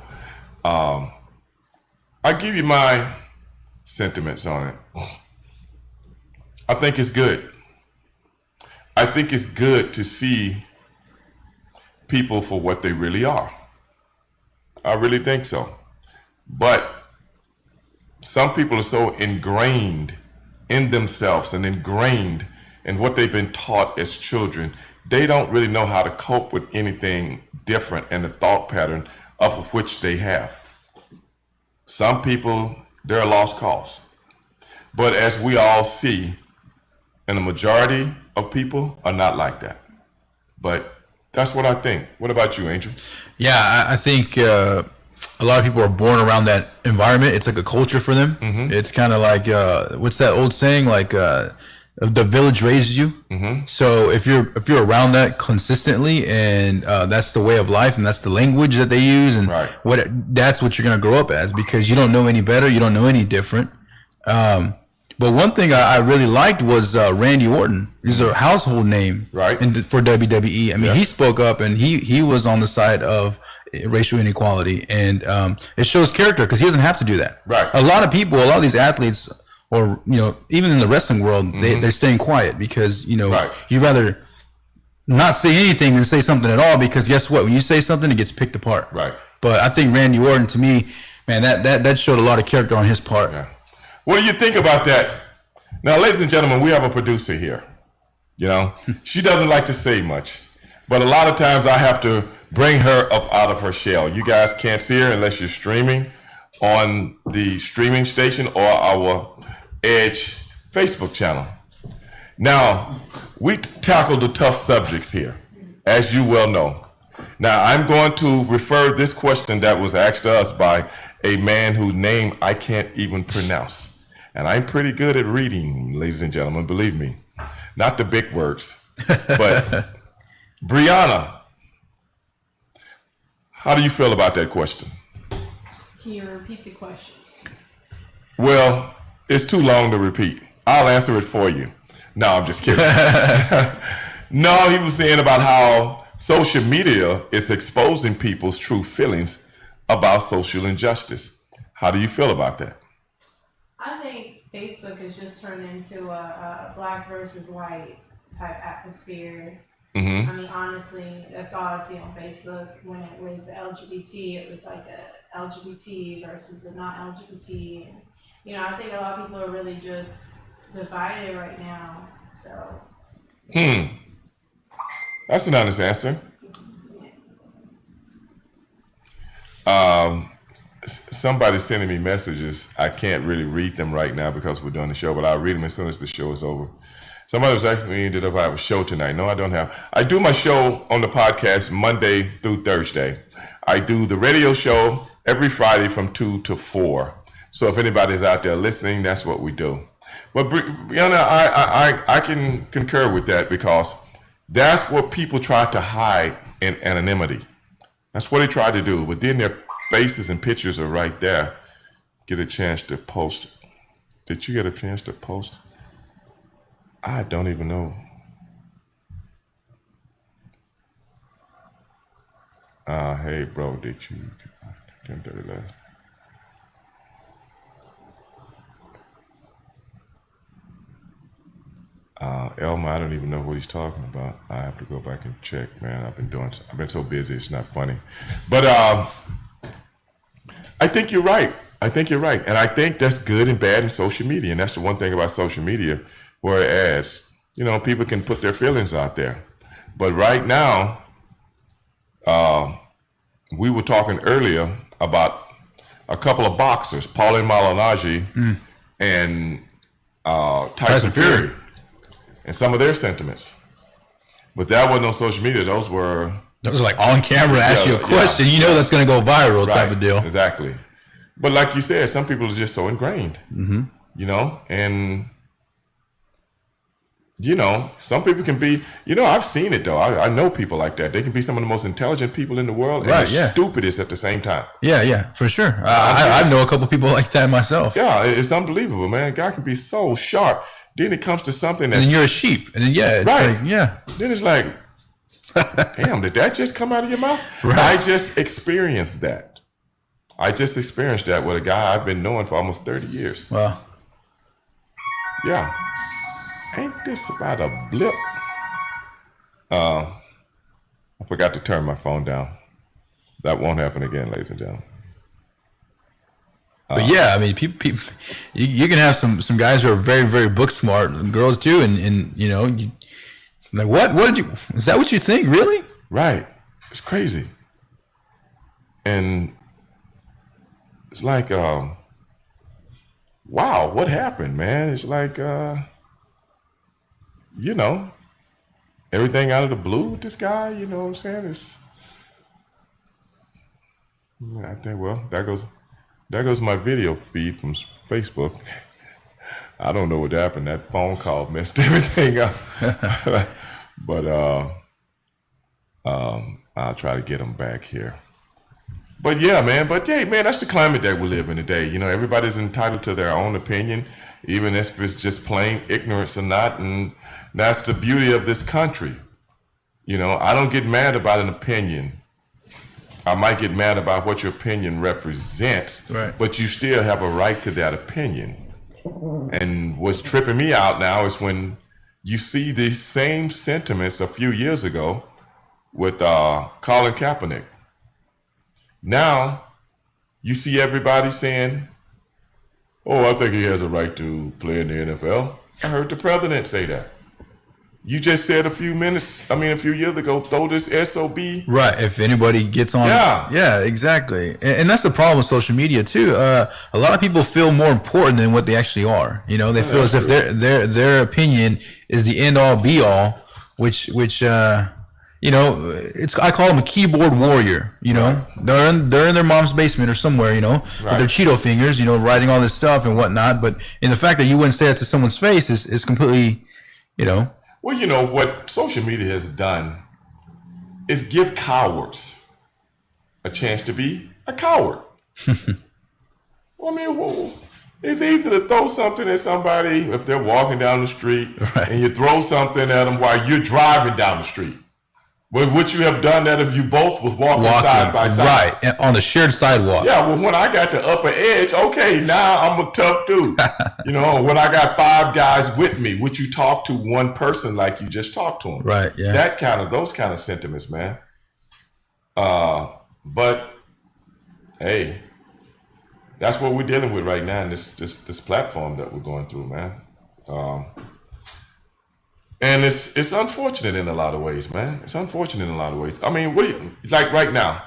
I give you my sentiments on it. I think it's good. I think it's good to see people for what they really are. I really think so. But some people are so ingrained in themselves and ingrained in what they've been taught as children, they don't really know how to cope with anything different in the thought pattern of which they have. Some people, they're a lost cause. But as we all see, and the majority of people are not like that. But that's what I think. What about you, Angel? Yeah, I think a lot of people are born around that environment. It's like a culture for them. It's kind of like, what's that old saying? Like, the village raises you. So if you're around that consistently, and that's the way of life, and that's the language that they use, and Right. that's what you're gonna grow up as, because you don't know any better, you don't know any different. But one thing I really liked was Randy Orton. He's a household name, Right. for WWE. I mean, he spoke up, and he was on the side of racial inequality, and it shows character, because he doesn't have to do that. Right. A lot of these athletes, or even in the wrestling world, they're staying quiet because Right. you rather not say anything than say something at all, because guess what? When you say something, it gets picked apart. Right. But I think Randy Orton, to me, man, that showed a lot of character on his part. Yeah. What do you think about that? Now, ladies and gentlemen, we have a producer here. She doesn't like to say much, but a lot of times I have to bring her up out of her shell. You guys can't see her unless you're streaming on the streaming station or our Edge Facebook channel. Now, we tackle the tough subjects here, as you well know. Now, I'm going to refer this question that was asked to us by a man whose name I can't even pronounce. And I'm pretty good at reading, ladies and gentlemen, believe me. Not the big words. But Brianna, how do you feel about that question? Can you repeat the question? Well, it's too long to repeat. I'll answer it for you. No, I'm just kidding. No, he was saying about how social media is exposing people's true feelings about social injustice. How do you feel about that? I think Facebook has just turned into a black versus white type atmosphere. I mean, honestly, that's all I see on Facebook. When it was the LGBT, it was like a LGBT versus the not LGBT. And, I think a lot of people are really just divided right now. So. That's an honest answer. Somebody's sending me messages. I can't really read them right now because we're doing the show, but I'll read them as soon as the show is over. Somebody was asking me, did I have a show tonight? No, I don't have. I do my show on the podcast Monday through Thursday. I do the radio show every Friday from 2 to 4. So if anybody's out there listening, that's what we do. But Brianna, I can concur with that, because that's what people try to hide in anonymity. That's what they try to do. But then their faces and pictures are right there. Get a chance to post. Did you get a chance to post? I don't even know. Hey, bro, did you? 10:30 left. Elma, I don't even know what he's talking about. I have to go back and check, man. I've been so busy, it's not funny. But I think you're right. And I think that's good and bad in social media. And that's the one thing about social media, where it adds, people can put their feelings out there. But right now, we were talking earlier about a couple of boxers, Pauline Malignaggi and Tyson Fury, and some of their sentiments. But that wasn't on social media. Those were like on camera, ask you a question. That's going to go viral, type of deal. Exactly. But like you said, some people are just so ingrained, and some people can be, I've seen it though. I know people like that. They can be some of the most intelligent people in the world, and the stupidest at the same time. Yeah, for sure. I know a couple people like that myself. Yeah, it's unbelievable, man. A guy can be so sharp. Then it comes to something that's... And then you're a sheep. And then, it's right. like, Then it's like, damn, did that just come out of your mouth? Right. I just experienced that. With a guy I've been knowing for almost 30 years. Wow. Yeah. Ain't this about a blip? I forgot to turn my phone down. That won't happen again, ladies and gentlemen. But I mean, people you can have some guys who are very, very book smart, and girls too, and like, is that what you think? Really? Right. It's crazy. And it's like, wow, what happened, man? It's like, everything out of the blue with this guy, you know what I'm saying? I think, well, there goes my video feed from Facebook. I don't know what happened. That phone call messed everything up. But I'll try to get them back here. But yeah, man. But hey, man, that's the climate that we live in today. You know, everybody's entitled to their own opinion, even if it's just plain ignorance or not. And that's the beauty of this country. You know, I don't get mad about an opinion. I might get mad about what your opinion represents, right, but you still have a right to that opinion. And what's tripping me out now is when you see these same sentiments a few years ago with Colin Kaepernick. Now you see everybody saying, "Oh, I think he has a right to play in the NFL." I heard the president say that. You just said a few years ago, throw this SOB. Right. If anybody gets on. Yeah, exactly. And that's the problem with social media too. A lot of people feel more important than what they actually are. You know, they feel as if their opinion is the end all be all, which you know, I call them a keyboard warrior. You know, right. They're in their mom's basement or somewhere. You know, with their Cheeto fingers. You know, writing all this stuff and whatnot. But in the fact that you wouldn't say it to someone's face is completely, you know. Well, you know, what social media has done is give cowards a chance to be a coward. Well, I mean, it's easy to throw something at somebody if they're walking down the street, and you throw something at them while you're driving down the street. Well, would you have done that if you both was walking side by side? Right, on the shared sidewalk. Yeah, well, when I got the upper edge, okay, now I'm a tough dude. You know, when I got 5 guys with me, would you talk to one person like you just talked to him? Right, yeah. Those kind of sentiments, man. But, hey, that's what we're dealing with right now in this platform that we're going through, man. And it's unfortunate in a lot of ways, man. It's unfortunate in a lot of ways. I mean, like right now,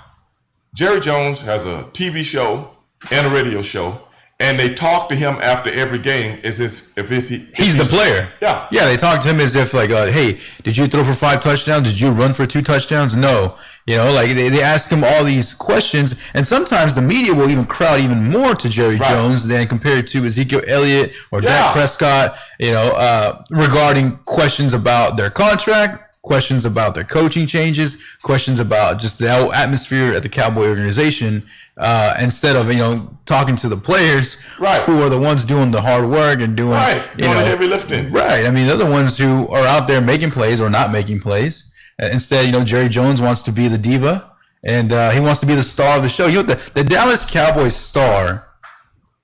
Jerry Jones has a TV show and a radio show, and they talk to him after every game as if he's the player. Yeah. Yeah, they talk to him as if like, hey, did you throw for 5 touchdowns? Did you run for 2 touchdowns? No. You know, like they ask him all these questions, and sometimes the media will even crowd even more to Jerry Jones than compared to Ezekiel Elliott or Dak Prescott, you know, regarding questions about their contract, questions about their coaching changes, questions about just the whole atmosphere at the Cowboy organization, instead of, you know, talking to the players who are the ones doing the hard work and doing the heavy lifting. Right. I mean, they're the ones who are out there making plays or not making plays. Instead, you know, Jerry Jones wants to be the diva, and he wants to be the star of the show. You know, the Dallas Cowboys star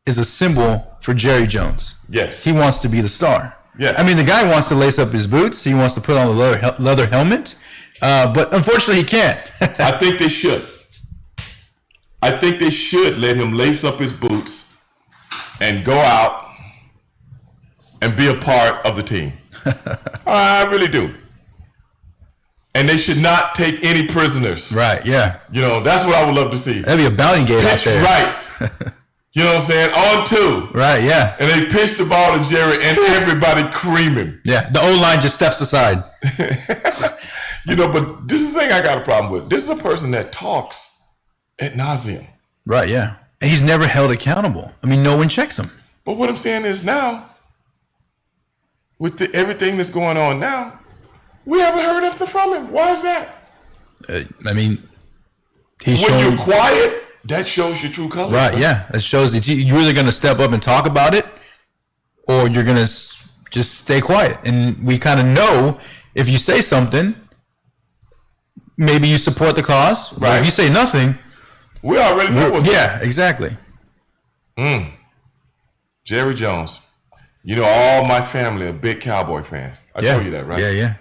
is a symbol for Jerry Jones. Yes. He wants to be the star. Yes. I mean, the guy wants to lace up his boots. He wants to put on the leather helmet, but unfortunately, he can't. I think they should. I think they should let him lace up his boots and go out and be a part of the team. I really do. And they should not take any prisoners. Right, yeah. You know, that's what I would love to see. That'd be a bounty gate out there. Right. You know what I'm saying? On 2. Right, yeah. And they pitch the ball to Jerry and everybody cream him. Yeah, the O-line just steps aside. You know, but this is the thing I got a problem with. This is a person that talks ad nauseum. Right, yeah. And he's never held accountable. I mean, no one checks him. But what I'm saying is now, with everything that's going on now, we haven't heard anything from him. Why is that? I mean, when you're quiet, that shows your true colors. Right, yeah. That shows that you're either going to step up and talk about it, or you're going to just stay quiet. And we kind of know if you say something, maybe you support the cause. Right. If you say nothing, we already know what's up. Exactly. Jerry Jones. You know, all my family are big Cowboy fans. I told you that, right? Yeah, yeah.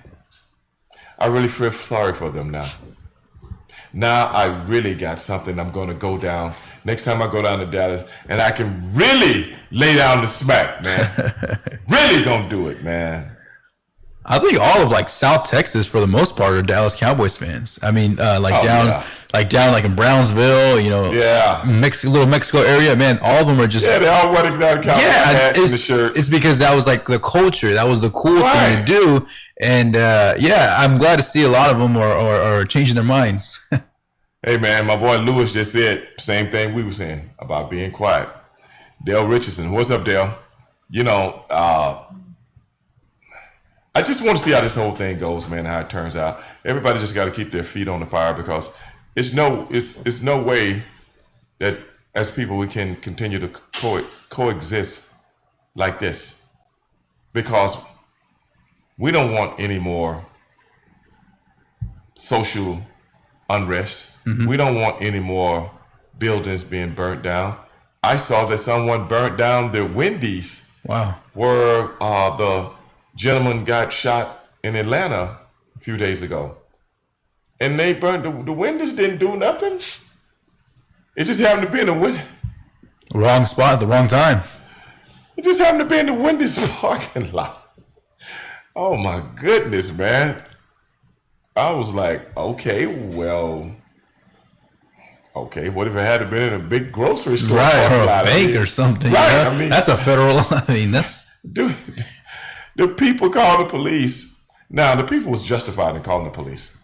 I really feel sorry for them now. Now I really got something I'm going to go down next time I go down to Dallas, and I can really lay down the smack, man. Really gonna do it, man. I think all of like South Texas, for the most part, are Dallas Cowboys fans. I mean, down in Brownsville, you know, little Mexico area, man. All of them are just they're all wearing down Cowboy hats and the shirts. It's because that was like the culture. That was the cool thing to do. And I'm glad to see a lot of them are changing their minds. Hey, man, my boy Lewis just said same thing we were saying about being quiet. Dale Richardson, what's up, Dale? you know, I just want to see how this whole thing goes, man. How it turns out. Everybody just got to keep their feet on the fire because it's no way that as people we can continue to coexist like this, because we don't want any more social unrest. We don't want any more buildings being burnt down. I saw that someone burnt down the Wendy's. Wow. Where the gentleman got shot in Atlanta a few days ago. And they burned the Wendy's, didn't do nothing. It just happened to be in the Wendy's. Wrong spot at the wrong time. It just happened to be in the Wendy's parking lot. Oh my goodness, man. I was like, okay, what if it had been in a big grocery store? Right, or a lot? bank or something. Right, You know? I mean, that's a federal, that's... Dude, the people called the police. Now, the people was justified in calling the police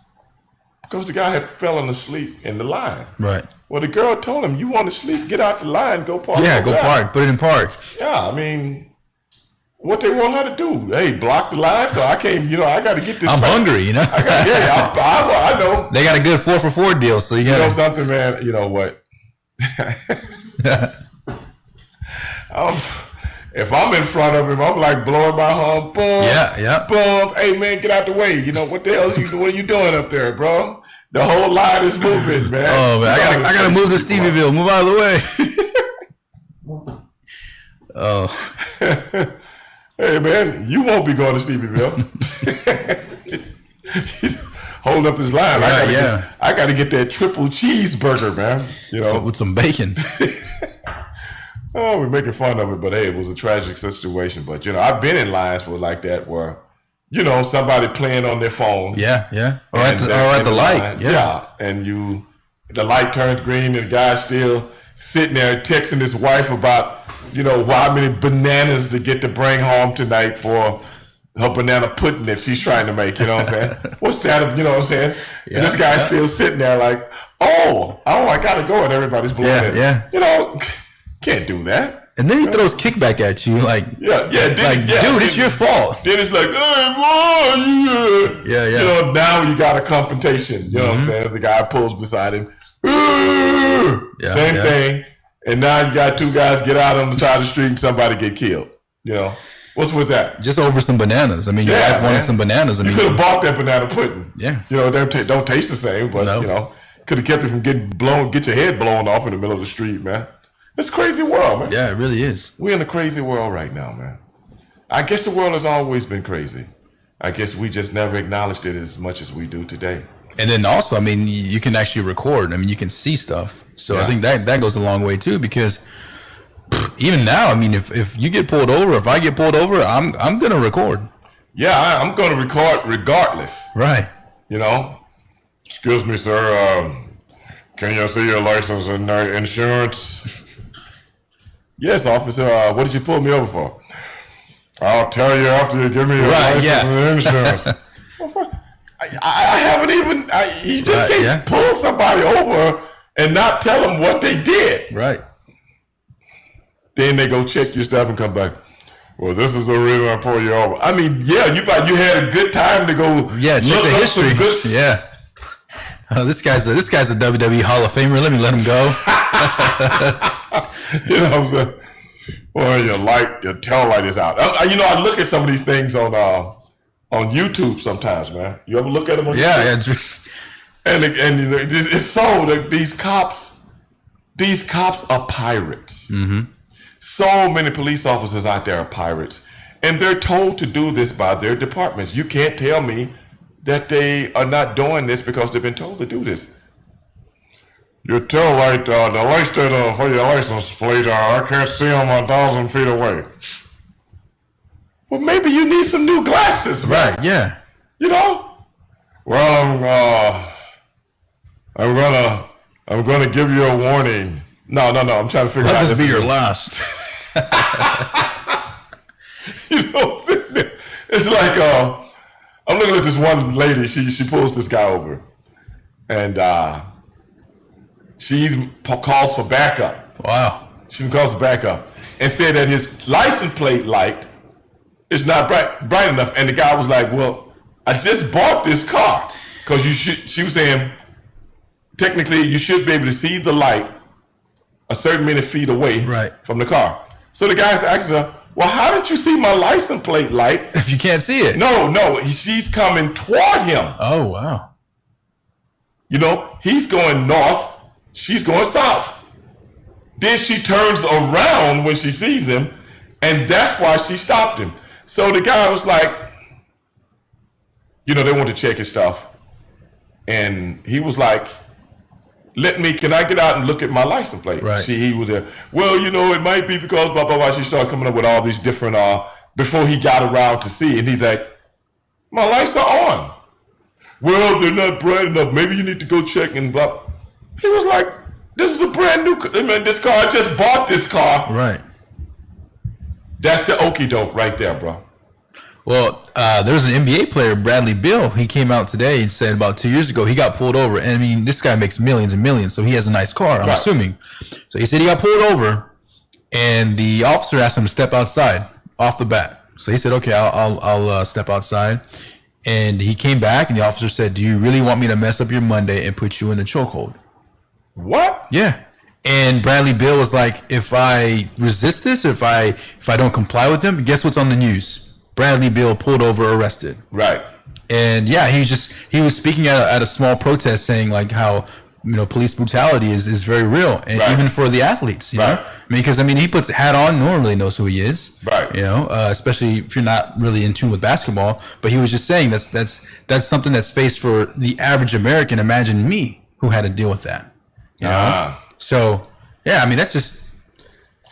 because the guy had fallen asleep in the line. Right. Well, the girl told him, you want to sleep, get out the line, go park. Yeah, go park, put it in park. Yeah, I mean, what they want her to do? Hey, block the line so I can't, I got to get this. I'm hungry, I know. They got a good 4 for $4 deal, so you got You know something, man? You know what? If I'm in front of him, I'm like blowing my horn. Boom, boom. Hey, man, get out the way. What the hell what are you doing up there, bro? The whole line is moving, man. Oh, man, I gotta move to Stevieville. Move out of the way. Oh. Hey, man, you won't be going to Stevensville. He's holding up his line. Right, I got to get that triple cheeseburger, man. So with some bacon. Oh, we're making fun of it, but hey, it was a tragic situation. But I've been in lines like that where, somebody playing on their phone. Yeah. Or at the light. Line. Yeah. And the light turns green, and the guy's still sitting there texting his wife about, how many bananas to get to bring home tonight for her banana pudding that she's trying to make. You know what I'm saying? What's that? You know what I'm saying? Yeah, and this guy's still sitting there like, oh, I gotta go, and everybody's blowing it. Yeah. Can't do that. And then he throws kickback at you, like, dude, it's your fault. Then it's like, hey, boy, yeah. Now you got a confrontation. You know what I'm saying? The guy pulls beside him. Same thing. And now you got two guys get out on the side of the street and somebody get killed. What's with that? Just over some bananas. I mean, your wife wanted some bananas. You could have bought that banana pudding. Yeah. They don't taste the same, but could have kept it from get your head blown off in the middle of the street, man. It's a crazy world, man. Yeah, it really is. We're in a crazy world right now, man. I guess the world has always been crazy. I guess we just never acknowledged it as much as we do today. And then also, I mean, you can actually record. I mean, you can see stuff. So I think that goes a long way too, because even now, I mean, if you get pulled over, if I get pulled over, I'm going to record. Yeah, I'm going to record regardless. Right. Excuse me, sir. Can you see your license and insurance? Yes, officer. What did you pull me over for? I'll tell you after you give me your license and insurance. I haven't even. You just can't pull somebody over and not tell them what they did. Right. Then they go check your stuff and come back. Well, this is the reason I pulled you over. I mean, you had a good time to go. Yeah, check the history. Yeah. Oh, this guy's a WWE Hall of Famer. Let him go. You know what I'm saying? Well, your tail light is out. I look at some of these things on YouTube sometimes, man. You ever look at them on YouTube? And it's so that these cops are pirates. Mm-hmm. So many police officers out there are pirates, and they're told to do this by their departments. You can't tell me that they are not doing this because they've been told to do this. Your tail light, the light state for your license plate, I can't see them 1,000 feet away. Well, maybe you need some new glasses, man. Right? Yeah. Well, I'm gonna give you a warning. No. I'm trying to figure out. Let this be your last. It's like I'm looking at this one lady. She pulls this guy over, and she calls for backup. Wow. She calls for backup, and said that his license plate light is not bright enough. And the guy was like, well, I just bought this car. Because she was saying, technically, you should be able to see the light a certain many feet away from the car. So the guy's asking her, well, how did you see my license plate light? If you can't see it. No, she's coming toward him. Oh, wow. You know, he's going north, she's going south. Then she turns around when she sees him, and that's why she stopped him. So the guy was like, you know, they want to check his stuff. And he was like, can I get out and look at my license plate? Right. He was there. Well, you know, it might be because blah, blah, blah. She started coming up with all these different, before he got around to see it. And he's like, my lights are on. Well, they're not bright enough. Maybe you need to go check and blah. He was like, this is a brand new car. I mean, this car, I just bought this car. Right. That's the okie doke right there, bro. Well, there's an NBA player, Bradley Beal. He came out today and said about 2 years ago he got pulled over. And I mean, this guy makes millions and millions, so he has a nice car, I'm assuming. So he said he got pulled over, and the officer asked him to step outside off the bat. So he said, okay, I'll step outside. And he came back, and the officer said, do you really want me to mess up your Monday and put you in a chokehold? What? Yeah. And Bradley Beal was like, if I resist this, if I don't comply with them, guess what's on the news? Bradley Beal pulled over, arrested. Right. And yeah, he was speaking at a small protest saying like how, you know, police brutality is very real, and even for the athletes, you know, I mean, because I mean, he puts a hat on, no one really knows who he is, you know, especially if you're not really in tune with basketball. But he was just saying that's something that's faced for the average American. Imagine me who had to deal with that. You know? So yeah, I mean, that's just,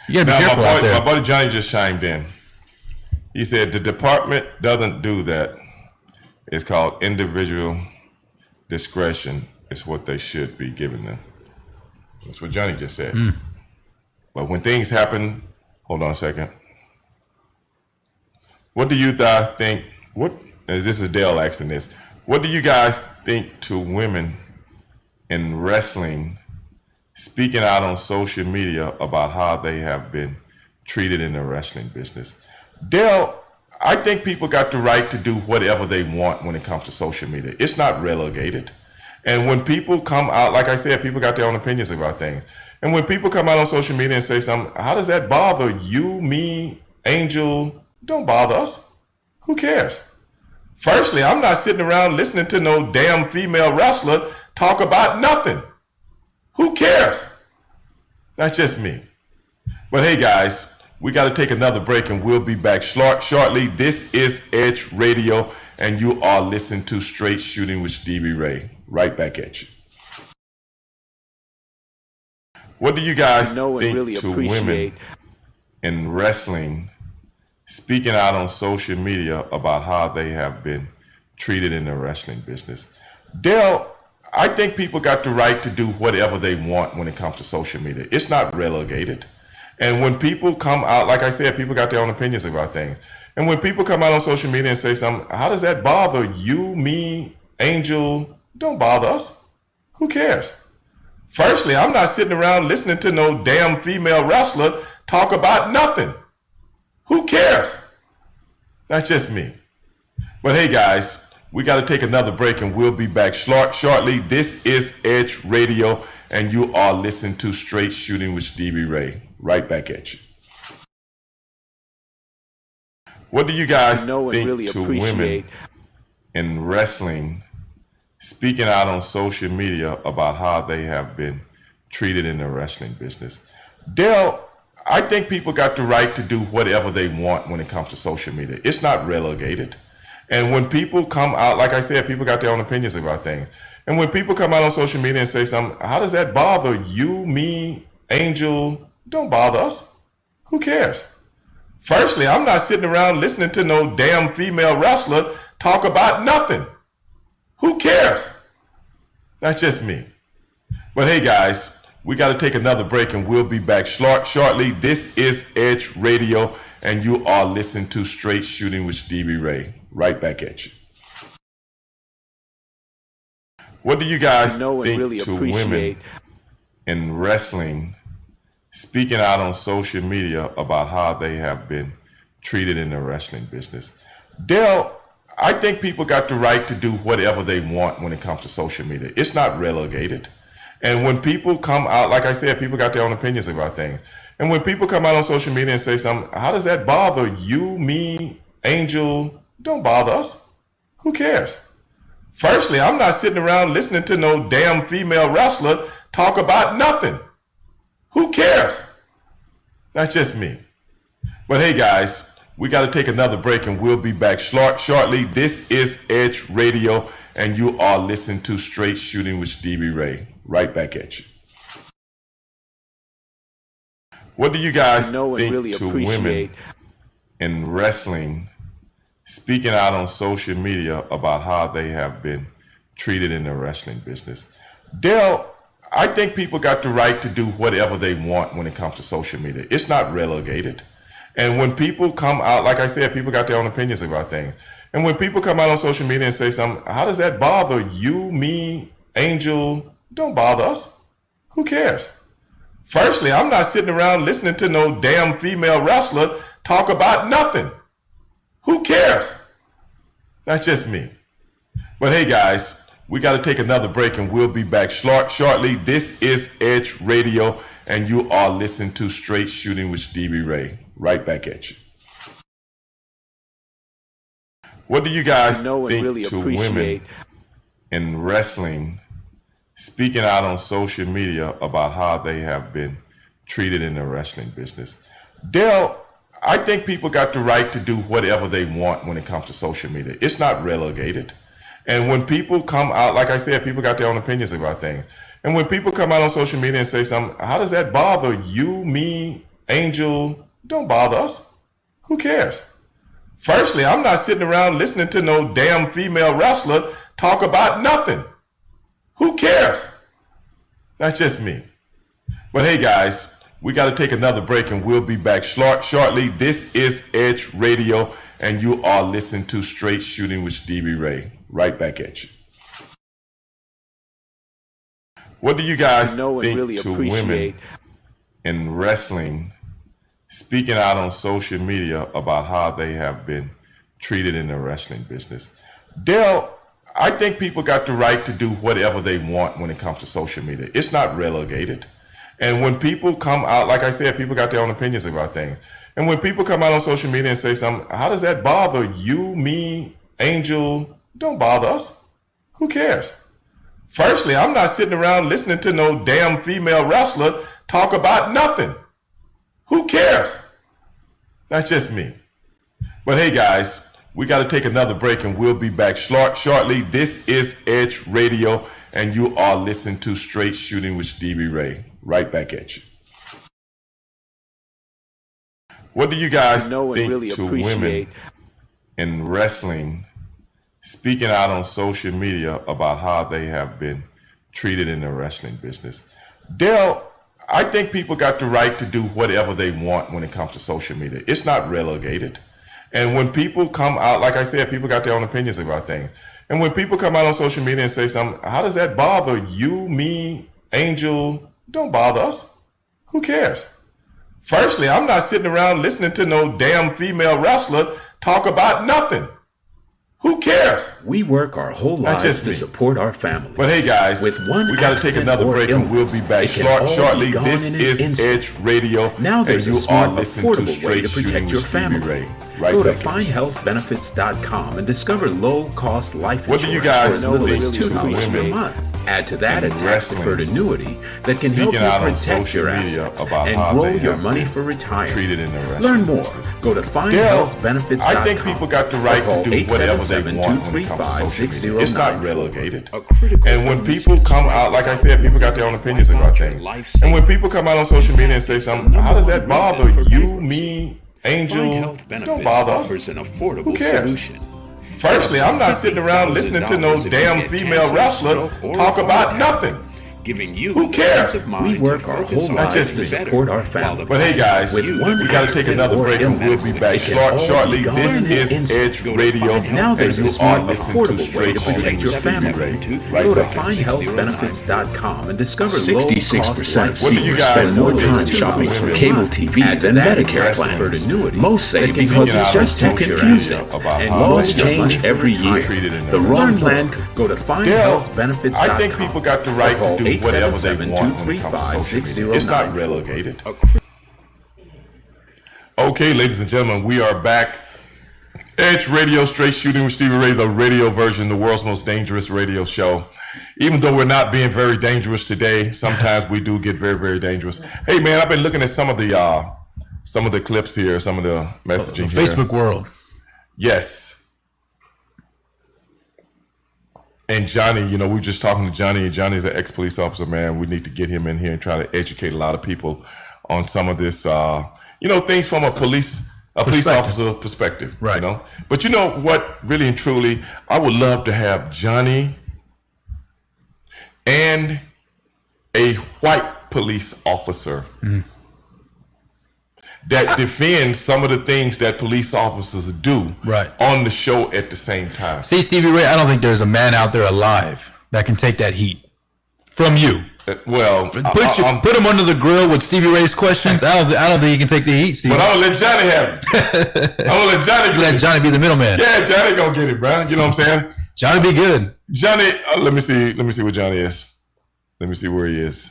you gotta be careful out there. My buddy Johnny just chimed in. He said the department doesn't do that. It's called individual discretion. It's what they should be giving them. That's what Johnny just said. But when things happen, hold on a second. What do you guys think? This is Dale asking this. What do you guys think to women in wrestling speaking out on social media about how they have been treated in the wrestling business? Dale, I think people got the right to do whatever they want when it comes to social media. It's not relegated. And when people come out, like I said, people got their own opinions about things. And when people come out on social media and say something, how does that bother you, me, Angel? Don't bother us. Who cares? Firstly, I'm not sitting around listening to no damn female wrestler talk about nothing. Who cares? That's just me. But hey, guys, we got to take another break, and we'll be back shortly. This is Edge Radio, and you are listening to Straight Shooting with Stevie Ray. Right back at you. What do you guys think really to women in wrestling speaking out on social media about how they have been treated in the wrestling business? Dale, I think people got the right to do whatever they want when it comes to social media. It's not relegated. And when people come out, like I said, people got their own opinions about things. And when people come out on social media and say something, how does that bother you, me, Angel? Don't bother us. Who cares? Firstly, I'm not sitting around listening to no damn female wrestler talk about nothing. Who cares? That's just me. But hey, guys, we got to take another break, and we'll be back shortly. This is Edge Radio, and you are listening to Straight Shooting with Stevie Ray. Right back at you. What do you guys think really to women in wrestling speaking out on social media about how they have been treated in the wrestling business? Dale, I think people got the right to do whatever they want when it comes to social media. It's not relegated. And when people come out, like I said, people got their own opinions about things. And when people come out on social media and say something, how does that bother you, me, Angel? Don't bother us. Who cares? Firstly, I'm not sitting around listening to no damn female wrestler talk about nothing. Who cares? That's just me. But hey, guys, we got to take another break, and we'll be back shortly. This is Edge Radio, and you are listening to Straight Shooting with Stevie Ray. Right back at you. What do you guys think really to women in wrestling speaking out on social media about how they have been treated in the wrestling business. Dale, I think people got the right to do whatever they want when it comes to social media. It's not relegated. And when people come out, like I said, people got their own opinions about things. And when people come out on social media and say something, how does that bother you, me, Angel? Don't bother us. Who cares? Firstly, I'm not sitting around listening to no damn female wrestler talk about nothing. Who cares? That's just me. But hey, guys, we got to take another break and we'll be back shortly. This is Edge Radio, and you are listening to Straight Shooting with Stevie Ray. Right back at you. What do you guys think really to appreciate women in wrestling speaking out on social media about how they have been treated in the wrestling business? Dale, I think people got the right to do whatever they want when it comes to social media. It's not relegated. And when people come out, like I said, people got their own opinions about things. And when people come out on social media and say something, how does that bother you, me, Angel? Don't bother us. Who cares? Firstly, I'm not sitting around listening to no damn female wrestler talk about nothing. Who cares? That's just me. But hey, guys, we got to take another break and we'll be back shortly. This is Edge Radio, and you are listening to Straight Shooting with Stevie Ray. Right back at you. What do you guys think really to appreciate women in wrestling speaking out on social media about how they have been treated in the wrestling business? Dale, I think people got the right to do whatever they want when it comes to social media. It's not relegated. And when people come out, like I said, people got their own opinions about things. And when people come out on social media and say something, how does that bother you, me, Angel? Don't bother us. Who cares? Firstly, I'm not sitting around listening to no damn female wrestler talk about nothing. Who cares? That's just me. But hey, guys, we got to take another break and we'll be back shortly. This is Edge Radio, and you are listening to Straight Shooting with Stevie Ray. Right back at you. What do you guys think really to women in wrestling speaking out on social media about how they have been treated in the wrestling business? Dale, I think people got the right to do whatever they want when it comes to social media. It's not relegated. And when people come out, like I said, people got their own opinions about things. And when people come out on social media and say something, how does that bother you, me, Angel? Don't bother us. Who cares? Firstly, I'm not sitting around listening to no damn female wrestler talk about nothing. Who cares? That's just me. But hey, guys, we got to take another break and we'll be back shortly. This is Edge Radio, and you are listening to Straight Shooting with Stevie Ray. Right back at you. What do you guys think really to women in wrestling speaking out on social media about how they have been treated in the wrestling business? Dale, I think people got the right to do whatever they want when it comes to social media. It's not relegated. And when people come out, like I said, people got their own opinions about things. And when people come out on social media and say something, how does that bother you, me, Angel? Don't bother us. Who cares? Firstly, I'm not sitting around listening to no damn female wrestler talk about nothing. Who cares? We work our whole lives to support our families. But hey, guys, with one we got to take another break and we'll be back shortly. This is Edge Radio. Now there's a smart, affordable way to Straight protect your Shooting with Stevie family. Ray. Right Go to back at you. findhealthbenefits.com and discover low-cost life What do you insurance for guys as little as think to $2 per women month. Add to that a in tax-deferred wrestling annuity that can help you speaking out on protect your social media assets about how and grow they your have money been for retirement. treated in the wrestling Learn more. business? Go to findhealthbenefits.com. I think people got the right or call to do whatever they want when it comes to social media. It's not 877-235-6094. relegated. A critical And when illness people can come out, like I said, people got their own opinions about things. And when people come out on social media and say something, how does that bother you, me, Angel? Find Health Don't Benefits bother offers us. an affordable Who cares? solution. Firstly, I'm not sitting around listening to no damn female wrestler talk about nothing. giving you Who cares? peace of mind. We work our whole lives to support our family. But hey guys, with one we got to take another break and we'll be back shortly. This is Edge Radio. Now there's a smart, listening to affordable way to protect your family. Right Go to back. findhealthbenefits.com and discover 66% of What do you seniors guys spend more do? time shopping for cable TV than Medicare plans. Most say It's because it's convenient just too out of confusing. about And how laws much change every year. treated in The the wrong plan, go to findhealthbenefits.com. I think people got the right to do whatever they want when it comes to social media. It's not relegated. Okay, ladies and gentlemen, we are back. Edge Radio, Straight Shooting with Stevie Ray, the radio version, the world's most dangerous radio show. Even though we're not being very dangerous today, sometimes we do get very, very dangerous. Hey, man, I've been looking at some of the clips here, some of the messaging The here. Facebook world. Yes. And Johnny, we were just talking to Johnny, and Johnny's an ex-police officer, man. We need to get him in here and try to educate a lot of people on some of this, things from a police officer perspective, Right. But you know what, really and truly, I would love to have Johnny and a white police officer that defends some of the things that police officers do Right. on the show at the same time. See, Stevie Ray, I don't think there's a man out there alive that can take that heat from you. Well, Put him under the grill with Stevie Ray's questions. I don't think he can take the heat, Stevie. but I'm gonna let Johnny have it. I'm gonna let Johnny get Let it. Johnny be the middleman. Yeah, Johnny gonna get it, bro. You know what I'm saying? Johnny be good. Johnny, let me see where Johnny is. Let me see where he is.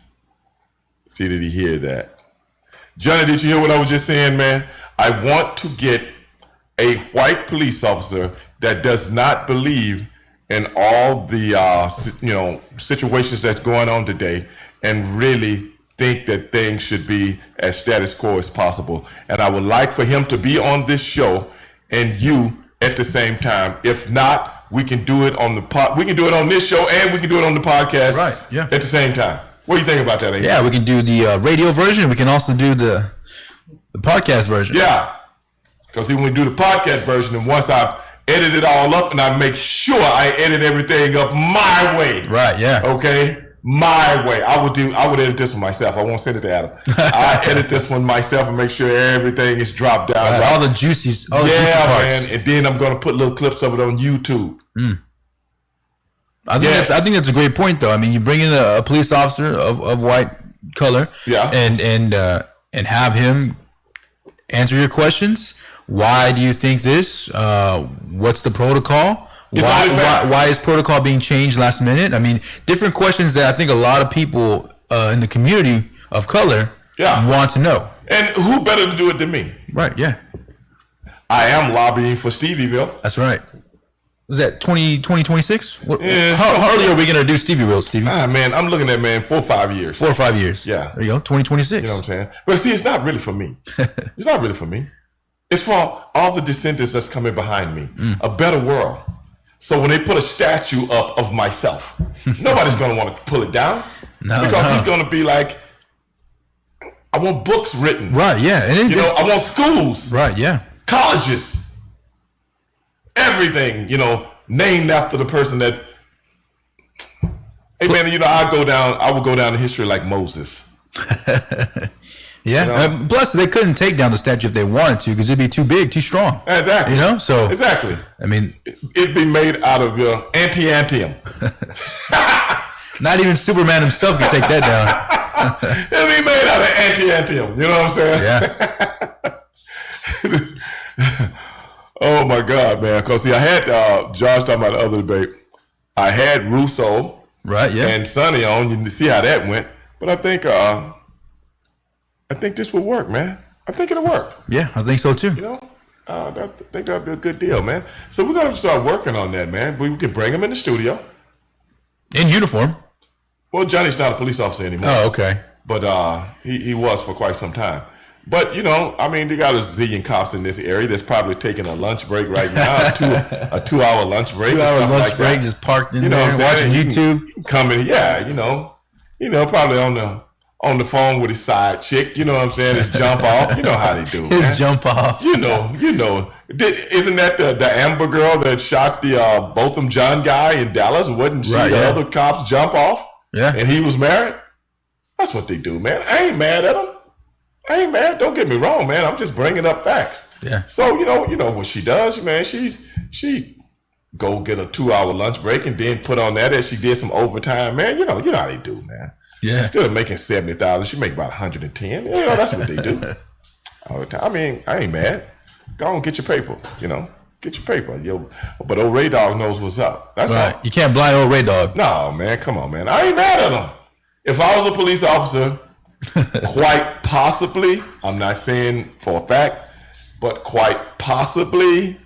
See, did he hear that? Johnny, did you hear what I was just saying, man? I want to get a white police officer that does not believe in all the situations that's going on today and really think that things should be as status quo as possible. And I would like for him to be on this show and you at the same time. If not, we can do it on we can do it on this show and we can do it on the podcast Right, yeah. at the same time. What do you think about that, Amy? Yeah, we can do the radio version. We can also do the podcast version. Yeah. Because when we do the podcast version, and once I've edited it all up and I make sure I edit everything up my way. Right, yeah. Okay? My way. I would edit this one myself. I won't send it to Adam. I edit this one myself and make sure everything is dropped down. Right, all the juicy parts. Man. And then I'm gonna put little clips of it on YouTube. I think that's a great point, though. I mean, you bring in a police officer of white color, Yeah. and have him answer your questions. Why do you think this? What's the protocol? Why is protocol being changed last minute? I mean, different questions that I think a lot of people in the community of color want to know. And who better to do it than me? Right? Yeah, I am lobbying for Stevieville. that's right. Was that 2026? Yeah. How early are we going to do Stevie? Stevie? Man, I'm looking at 4 or 5 years. 4 or 5 years. Yeah. There you go. 2026. You know what I'm saying? But see, it's not really for me. It's not really for me. It's for all the descendants that's coming behind me. A better world. So when they put a statue up of myself, nobody's going to want to pull it down. Because he's going to be like, I want books written. Right, yeah. And then, I want schools. right, yeah. Colleges. Everything, named after the person that. Hey man, I would go down in history like Moses. Yeah. Plus, they couldn't take down the statue if they wanted to because it'd be too big, too strong. Exactly. So exactly. I mean, It'd be made out of anti-antium. not even Superman himself could take that down. It'd be made out of anti-antium. You know what I'm saying? Yeah. Oh my God, man! Because see, I had Josh talking about the other debate. I had Russo, Right. Yeah. and Sonny on. You can see how that went. But I think this will work, man. I think it'll work. Yeah, I think so too. I think that'd be a good deal, man. So we're gonna start working on that, man. We can bring him in the studio. In uniform. Well, Johnny's not a police officer anymore. Oh, okay. But he was for quite some time. But they got a zillion cops in this area that's probably taking a lunch break right now, a 2 hour lunch break. 2 hour lunch like break, that. just parked in You know there what I'm saying? watching YouTube. You can come in, probably on the phone with his side chick. You know what I'm saying? His jump off. You know how they do. His man. jump off. You know. Isn't that the Amber girl that shot the Botham John guy in Dallas? Wouldn't she Right, the yeah. other cops jump off? Yeah. And he was married. That's what they do, man. I ain't mad at him. I ain't mad. Don't get me wrong, man. I'm just bringing up facts. Yeah. So you know what she does, man. She go get a 2-hour lunch break and then put on that as she did some overtime, man. You know how they do, man. Yeah. Instead of making 70,000, she make about 110. You know, that's what they do all the time. I mean, I ain't mad. Go on, get your paper. You know, get your paper. But old Ray Dog knows what's up. That's right. all. You can't blind old Ray Dog. No, man. Come on, man. I ain't mad at him. If I was a police officer, quite possibly, I'm not saying for a fact, but quite possibly.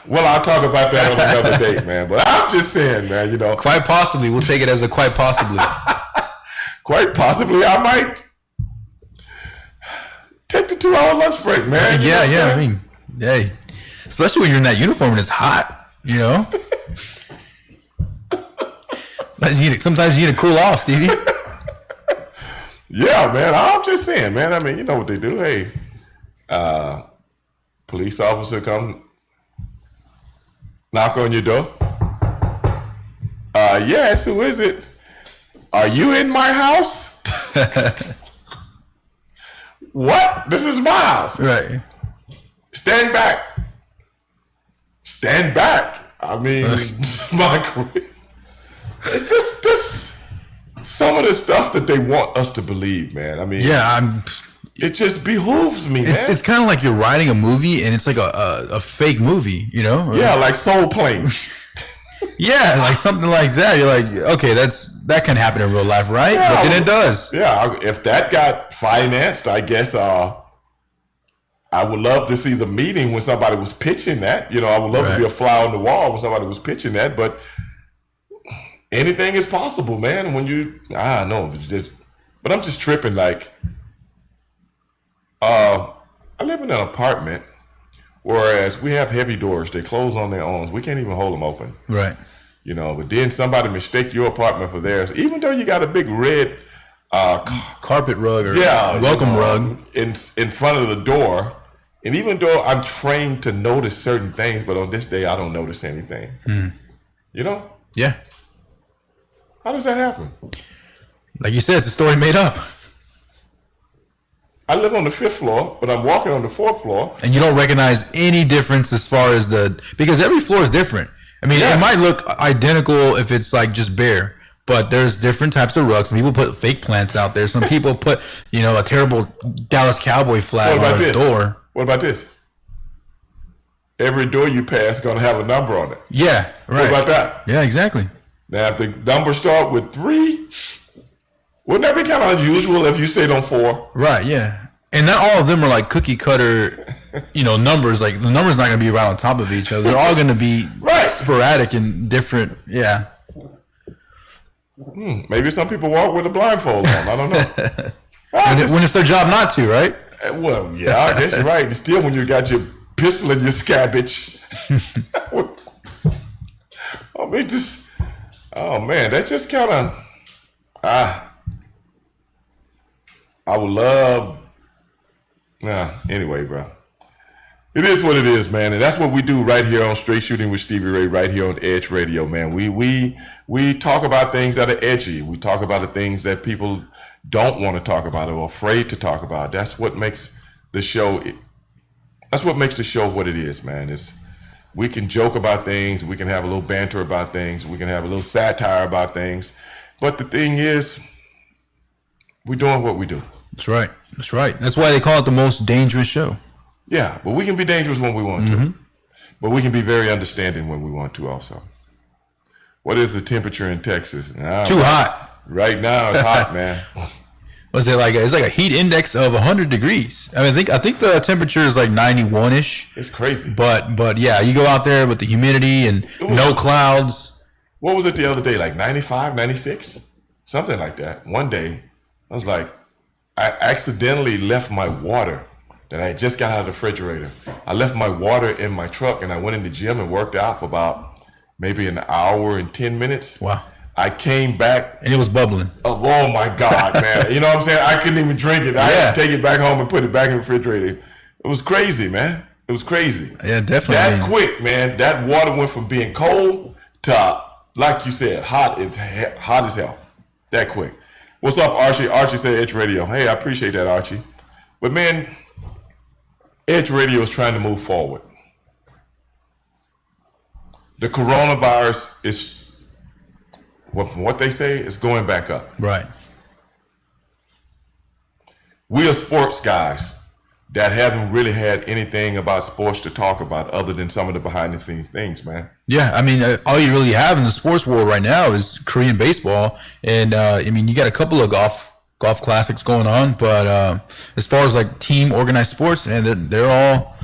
Well, I'll talk about that on another date, man. But I'm just saying, man, you know. Quite possibly. We'll take it as a quite possibly. Quite possibly, I might take the 2-hour lunch break, man. Yeah. I mean, hey, especially when you're in that uniform and it's hot, you know. Sometimes you need to cool off, Stevie. Yeah, man. I'm just saying, man. I mean, you know what they do. Hey, police officer come knock on your door. Yes, who is it? Are you in my house? What? This is my house. Right. Stand back. Stand back. I mean, my career. It's just some of the stuff that they want us to believe, man. I mean, it just behooves me, man. It's kind of like you're writing a movie and it's like a fake movie, you know? Yeah, like Soul Plane. Yeah, like something like that. You're like, okay, that can happen in real life, right? Yeah, but then it does. Yeah, if that got financed, I guess I would love to see the meeting when somebody was pitching that. You know, I would love to be a fly on the wall when somebody was pitching that, but anything is possible, man. When I don't know, but I'm just tripping. Like, I live in an apartment, whereas we have heavy doors. They close on their own. We can't even hold them open. Right. You know, but then somebody mistake your apartment for theirs, even though you got a big red carpet rug or welcome rug in front of the door. And even though I'm trained to notice certain things, but on this day I don't notice anything. You know? Yeah. How does that happen? Like you said, it's a story made up. I live on the 5th floor, but I'm walking on the 4th floor. And you don't recognize any difference as far as because every floor is different. I mean, It might look identical if it's like just bare, but there's different types of rugs. Some people put fake plants out there. Some people put, a terrible Dallas Cowboy flag on a door. What about this? Every door you pass is going to have a number on it. Yeah, right. What about that? Yeah, exactly. Now, if the numbers start with 3, wouldn't that be kind of unusual if you stayed on 4? Right, yeah. And not all of them are like cookie cutter, numbers. Like the number's not going to be right on top of each other. They're all going to be sporadic and different. Yeah. Maybe some people walk with a blindfold on. I don't know. When it's their job not to, right? Well, yeah, I guess you're right. And still, when you got your pistol in your scabbage. Oh man, that just kind of, I would love, anyway, bro. It is what it is, man. And that's what we do right here on Straight Shooting with Stevie Ray, right here on Edge Radio, man. We talk about things that are edgy. We talk about the things that people don't want to talk about or are afraid to talk about. That's what makes the show, what it is, man. We can joke about things. We can have a little banter about things. We can have a little satire about things. But the thing is, we're doing what we do. That's right. That's right. That's why they call it the most dangerous show. Yeah, but we can be dangerous when we want to. But we can be very understanding when we want to also. What is the temperature in Texas? Too hot. Right now it's hot, man. What's it like? It's like a heat index of 100 degrees. I mean, I think the temperature is like 91-ish. It's crazy. But yeah, you go out there with the humidity and no clouds. What was it the other day? Like 95, 96? Something like that. One day, I was like, I accidentally left my water that I had just got out of the refrigerator. I left my water in my truck and I went in the gym and worked out for about maybe an hour and 10 minutes. Wow. I came back. And it was bubbling. Oh my God, man. You know what I'm saying? I couldn't even drink it. I had to take it back home and put it back in the refrigerator. It was crazy, man. It was crazy. Yeah, definitely. That quick, man. That water went from being cold to, like you said, hot as hell, that quick. What's up, Archie? Archie said Edge Radio. Hey, I appreciate that, Archie. But man, Edge Radio is trying to move forward. The coronavirus is, from what they say, is going back up. Right. We are sports guys that haven't really had anything about sports to talk about other than some of the behind the scenes things, man. Yeah, I mean, all you really have in the sports world right now is Korean baseball, and I mean, you got a couple of golf classics going on, but as far as like team organized sports, and they're all,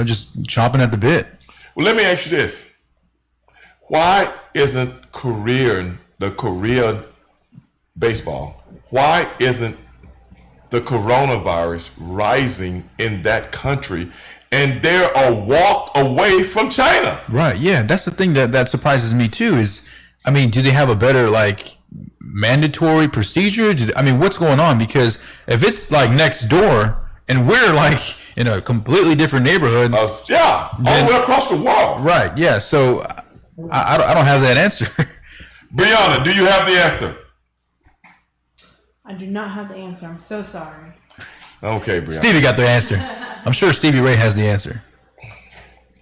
just chomping at the bit. Well, let me ask you this: why isn't the Korean baseball? Why isn't the coronavirus rising in that country, and they're a walk away from China? Right. Yeah, that's the thing that surprises me too. Is, I mean, do they have a better like mandatory procedure? What's going on? Because if it's like next door and we're like in a completely different neighborhood, all the way across the world. Right. Yeah. So I don't have that answer. Brianna, do you have the answer? I do not have the answer. I'm so sorry. Okay, Brianna. Stevie got the answer. I'm sure Stevie Ray has the answer.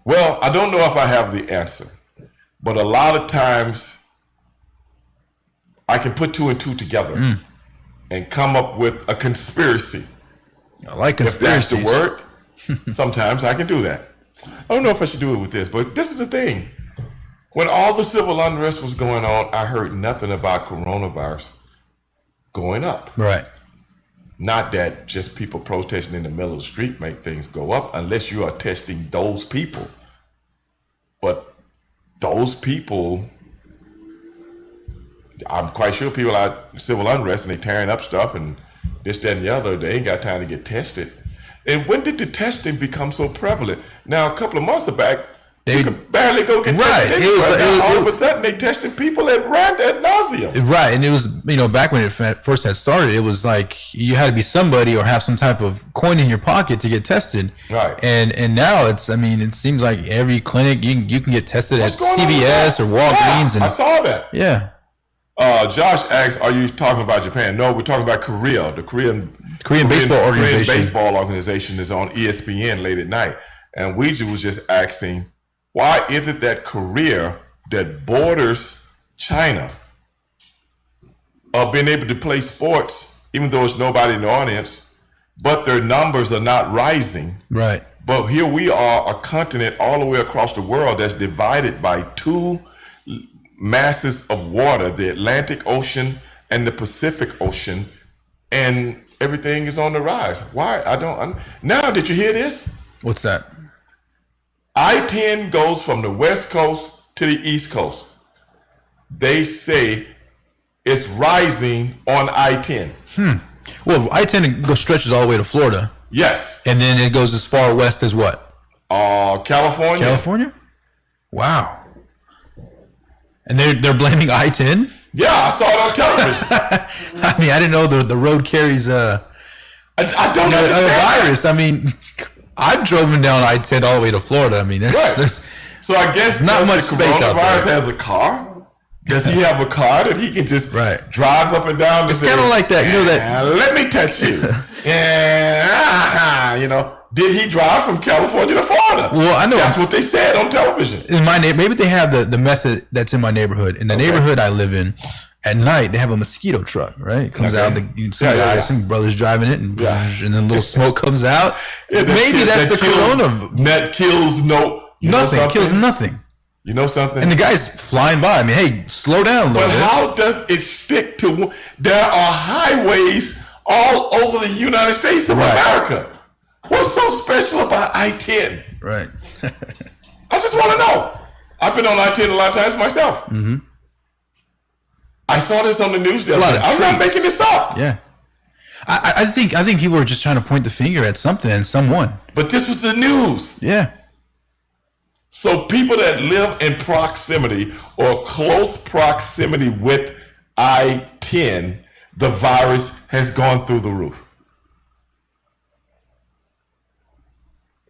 Well, I don't know if I have the answer, but a lot of times I can put two and two together and come up with a conspiracy. I like conspiracies. If that's the word, sometimes I can do that. I don't know if I should do it with this, but this is the thing. When all the civil unrest was going on, I heard nothing about coronavirus going up. Right. Not that just people protesting in the middle of the street make things go up, unless you are testing those people. But those people, I'm quite sure people out civil unrest and they tearing up stuff and this, that, and the other, they ain't got time to get tested. And when did the testing become so prevalent? Now, a couple of months back, you could barely go get tested. All of a sudden, they testing people at nauseum. Right, and it was, back when it first had started, it was like you had to be somebody or have some type of coin in your pocket to get tested. Right. And now it's, it seems like every clinic you can get tested at CVS or Walgreens. I saw that. Yeah. Josh asks, are you talking about Japan? No, we're talking about Korea. The Korean baseball organization. Korean baseball organization is on ESPN late at night. And Ouija was just asking, why is it that Korea, that borders China, are being able to play sports, even though there's nobody in the audience, but their numbers are not rising? Right. But here we are, a continent all the way across the world that's divided by two masses of water, the Atlantic Ocean and the Pacific Ocean, and everything is on the rise. Why? Now, did you hear this? What's that? I-10 goes from the West Coast to the East Coast. They say it's rising on I-10. Well, I-10 stretches all the way to Florida. Yes. And then it goes as far west as what? California. California? Wow. And they're blaming I-10? Yeah, I saw it on television. I didn't know the road carries I don't understand. a virus. I've driven down I-10 all the way to Florida. There's so I guess not much space out there. Coronavirus has a car. Does he have a car that he can just drive up and down? It's kind of like that, let me touch you. Did he drive from California to Florida? Well, I know that's what they said on television. In my maybe they have the method that's in my neighborhood. In the neighborhood I live in, at night they have a mosquito truck. Right, it comes out. Some brothers driving it, and then little smoke comes out. Maybe that's the corona. That kills nothing. Kills nothing. You know something? And the guy's flying by. Hey, slow down a little bit. But how does it stick to? There are highways all over the United States of America. What's so special about I-10? Right. I just want to know. I've been on I-10 a lot of times myself. Mm-hmm. I saw this on the news the other day. I'm not making this up. Yeah. I think people are just trying to point the finger at something and someone. But this was the news. Yeah. So people that live in proximity or close proximity with I-10, the virus has gone through the roof.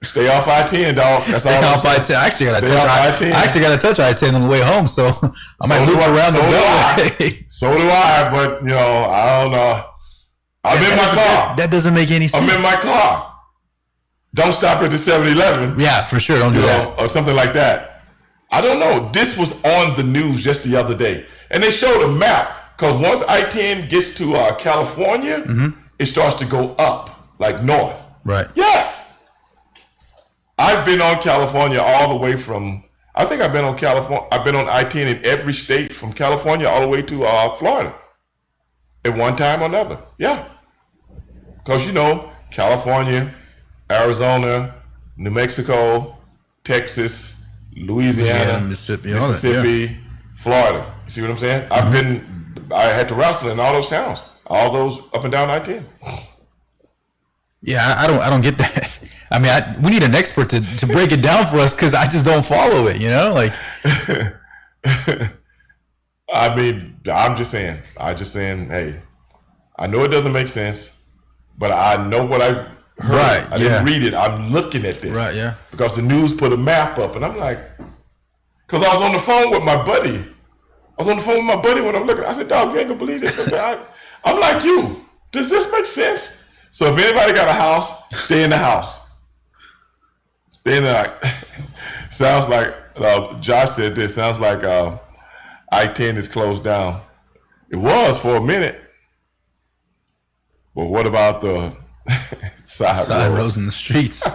Stay off I-10, dog. That's Stay all. off I-10. I actually got to touch I-10 on the way home, so I might loop around the beltway. So do I, but I don't know. I'm in my car. That doesn't make any sense. I'm in my car. Don't stop at the 7-Eleven. Yeah, for sure. Don't do that. Or something like that. I don't know. This was on the news just the other day. And they showed a map. Because once I-10 gets to California, it starts to go up, like north. Right. Yes. I've been on California all the way from, I think I've been on California. I've been on I-10 in every state from California all the way to Florida. At one time or another. Yeah. Because, California, Arizona, New Mexico, Texas, Louisiana, Mississippi, Florida. You see what I'm saying? I had to wrestle in all those towns, all those up and down I-10. Yeah, I don't get that. I mean, we need an expert to break it down for us because I just don't follow it, like. I mean, I'm just saying, hey, I know it doesn't make sense, but I know what I heard. Right, I didn't read it. I'm looking at this. Right, yeah. Because the news put a map up, and I'm like, because I was on the phone with my buddy. When I'm looking. I said, dog, you ain't gonna believe this. I said, I'm like you. Does this make sense? So if anybody got a house, stay in the house. Stay in the sounds like, Josh said this, sounds like I-10 is closed down. It was for a minute. But what about the side roads in the streets?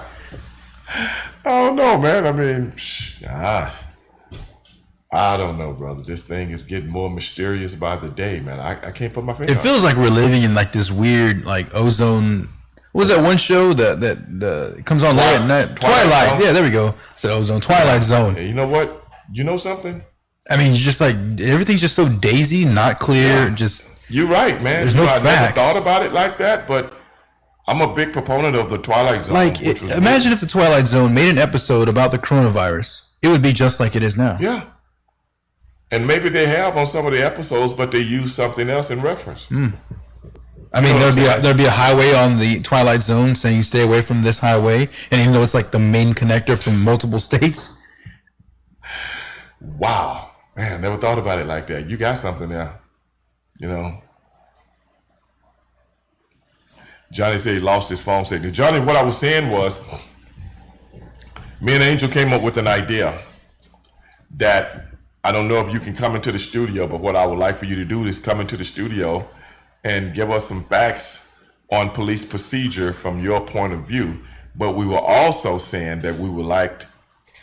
I don't know, man. I mean, I don't know, brother. This thing is getting more mysterious by the day, man. I can't put my finger on it. It feels like we're living in like this weird ozone. What was that one show that comes on late at night? Twilight. Yeah, there we go. So ozone. Twilight Zone. Hey, you know what? You know something? I mean, you just like everything's just so daisy, not clear. Yeah. You're right, man. There's no facts. I never thought about it like that, but I'm a big proponent of the Twilight Zone. Like, imagine if the Twilight Zone made an episode about the coronavirus. It would be just like it is now. Yeah. And maybe they have on some of the episodes, but they use something else in reference. I mean, there'd be a highway on the Twilight Zone saying you stay away from this highway, and even though it's like the main connector from multiple states. Wow, man, never thought about it like that. You got something there, Johnny said he lost his phone signal. Johnny, what I was saying was, me and Angel came up with an idea that I don't know if you can come into the studio, but what I would like for you to do is come into the studio and give us some facts on police procedure from your point of view. But we were also saying that we would like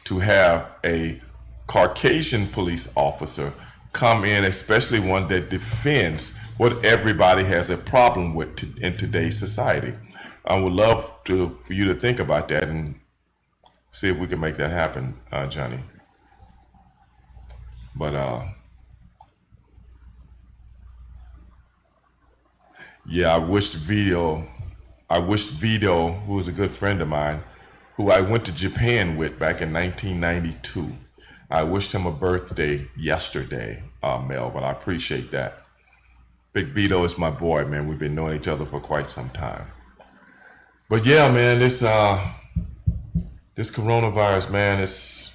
to have a Caucasian police officer come in, especially one that defends what everybody has a problem with in today's society. I would love for you to think about that and see if we can make that happen, Johnny. But yeah, I wished Vito, who was a good friend of mine, who I went to Japan with back in 1992. I wished him a birthday yesterday, Mel, but I appreciate that. Big Vito is my boy, man. We've been knowing each other for quite some time. But yeah, man, this coronavirus, man, it's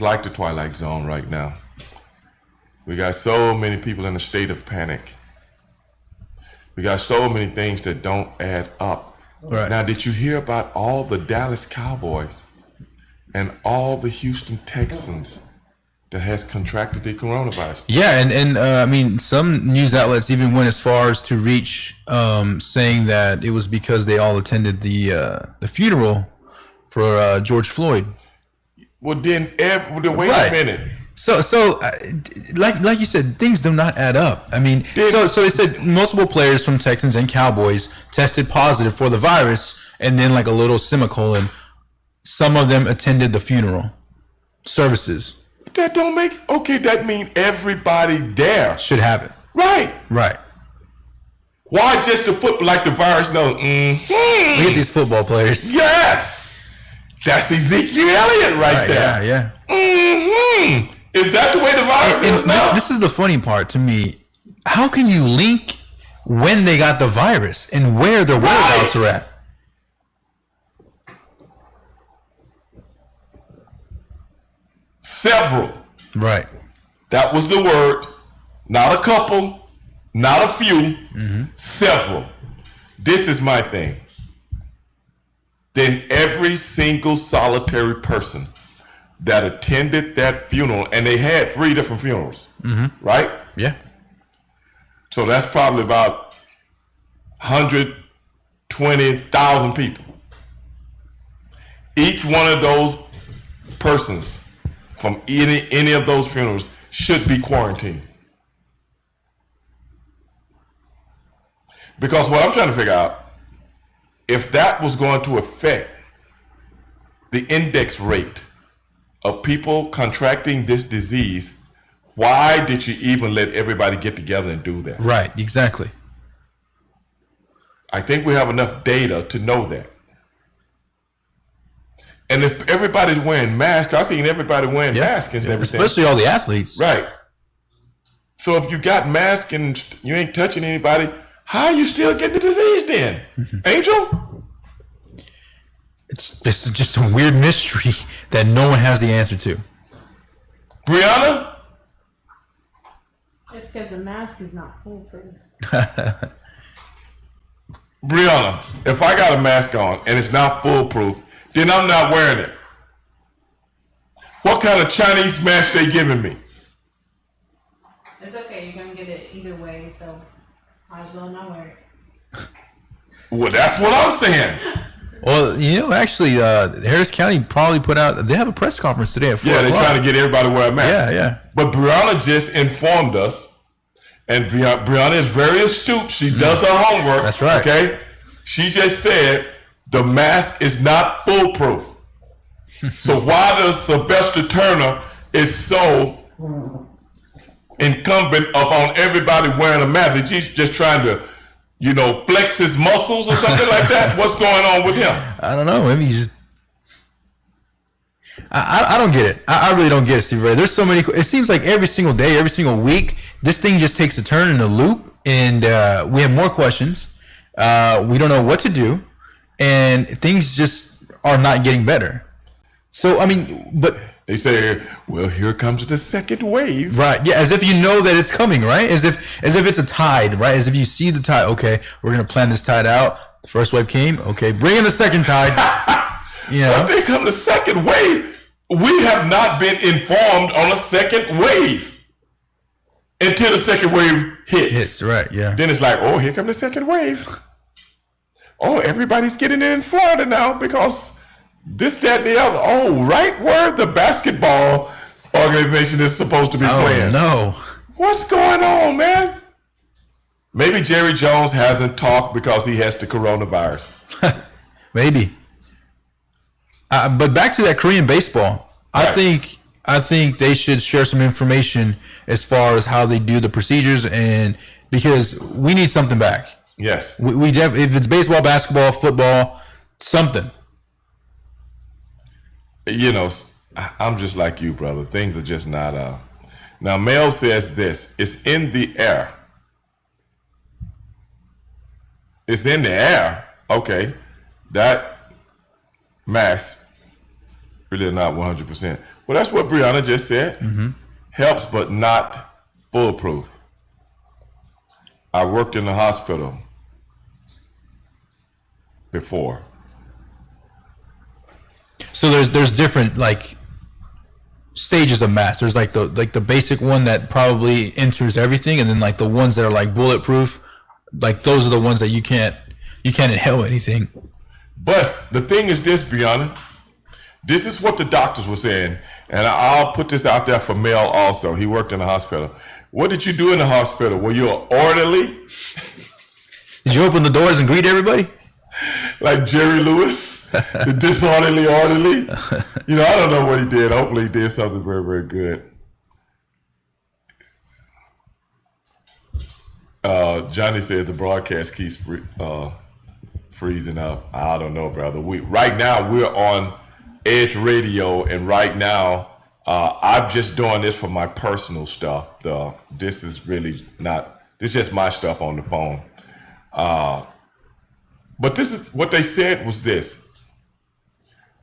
like the Twilight Zone right now. We got so many people in a state of panic. We got so many things that don't add up. Right. Now, did you hear about all the Dallas Cowboys and all the Houston Texans that has contracted the coronavirus? Yeah, and I mean, some news outlets even went as far as to reach saying that it was because they all attended the funeral for George Floyd. Well, then, wait a minute. So, like you said, things do not add up. I mean, so it said multiple players from Texans and Cowboys tested positive for the virus, and then like a little semicolon. Some of them attended the funeral services. That don't make that mean everybody there should have it. Right. Why just to put like the virus? No. Look at these football players. Yes, that's Ezekiel Elliott right there. Yeah. Is that the way the virus is now? This is the funny part to me. How can you link when they got the virus and where their whereabouts are at? Several. Right. That was the word. Not a couple, not a few, several. This is my thing. Then every single solitary person that attended that funeral, and they had 3 different funerals, right? Yeah. So that's probably about 120,000 people. Each one of those persons from any of those funerals should be quarantined. Because what I'm trying to figure out, if that was going to affect the index rate of people contracting this disease, why did you even let everybody get together and do that? Right, exactly. I think we have enough data to know that. And if everybody's wearing masks, I've seen everybody wearing masks and everything. Especially all the athletes. Right. So if you got masks and you ain't touching anybody, how are you still getting the disease then? Angel? It's just a weird mystery that no one has the answer to. Brianna? It's because the mask is not foolproof. Brianna, if I got a mask on and it's not foolproof, then I'm not wearing it. What kind of Chinese mask they giving me? It's okay. You're going to get it either way, so might as well not wear it. Well, that's what I'm saying. Well, actually, Harris County probably put out, they have a press conference today at 4 Yeah, they're o'clock. trying to get everybody to wear a mask. Yeah, yeah. But Brianna just informed us, and Brianna is very astute. She does her homework. That's right. Okay? She just said the mask is not foolproof. So why does Sylvester Turner is so incumbent upon everybody wearing a mask? He's just trying to, flex his muscles or something like that? What's going on with him? I don't know. Maybe he's just... I don't get it. I really don't get it, Stevie Ray. There's so many... It seems like every single day, every single week, this thing just takes a turn in a loop, and we have more questions. We don't know what to do, and things just are not getting better. So, but... They say, well, here comes the second wave. Right. Yeah, as if you know that it's coming, right? As if it's a tide, right? As if you see the tide. Okay, we're going to plan this tide out. The first wave came. Okay, bring in the second tide. When they come the second wave, we have not been informed on a second wave until the second wave hits. Right, yeah. Then it's like, oh, here comes the second wave. Oh, everybody's getting in Florida now because this, that, and the other. Oh, right where the basketball organization is supposed to be playing. No. What's going on, man? Maybe Jerry Jones hasn't talked because he has the coronavirus. Maybe. But back to that Korean baseball. Right. I think they should share some information as far as how they do the procedures, and because we need something back. Yes. We if it's baseball, basketball, football, something. I'm just like you, brother. Things are just not. Now, Mel says this: it's in the air. It's in the air. Okay, that mask really not 100%. Well, that's what Brianna just said. Helps, but not foolproof. I worked in the hospital before. So there's different stages of masks. There's the basic one that probably enters everything, and then the ones that are bulletproof. Those are the ones that you can't inhale anything. But the thing is this, Brianna. This is what the doctors were saying, and I'll put this out there for Mel also. He worked in the hospital. What did you do in the hospital? Were you an orderly? Did you open the doors and greet everybody? Like Jerry Lewis? The disorderly orderly? I don't know what he did. Hopefully he did something very, very good. Johnny said the broadcast keeps freezing up. I don't know, brother. Right now we're on Edge Radio, and right now I'm just doing this for my personal stuff. This is really not. This is just my stuff on the phone. But this is what they said was this.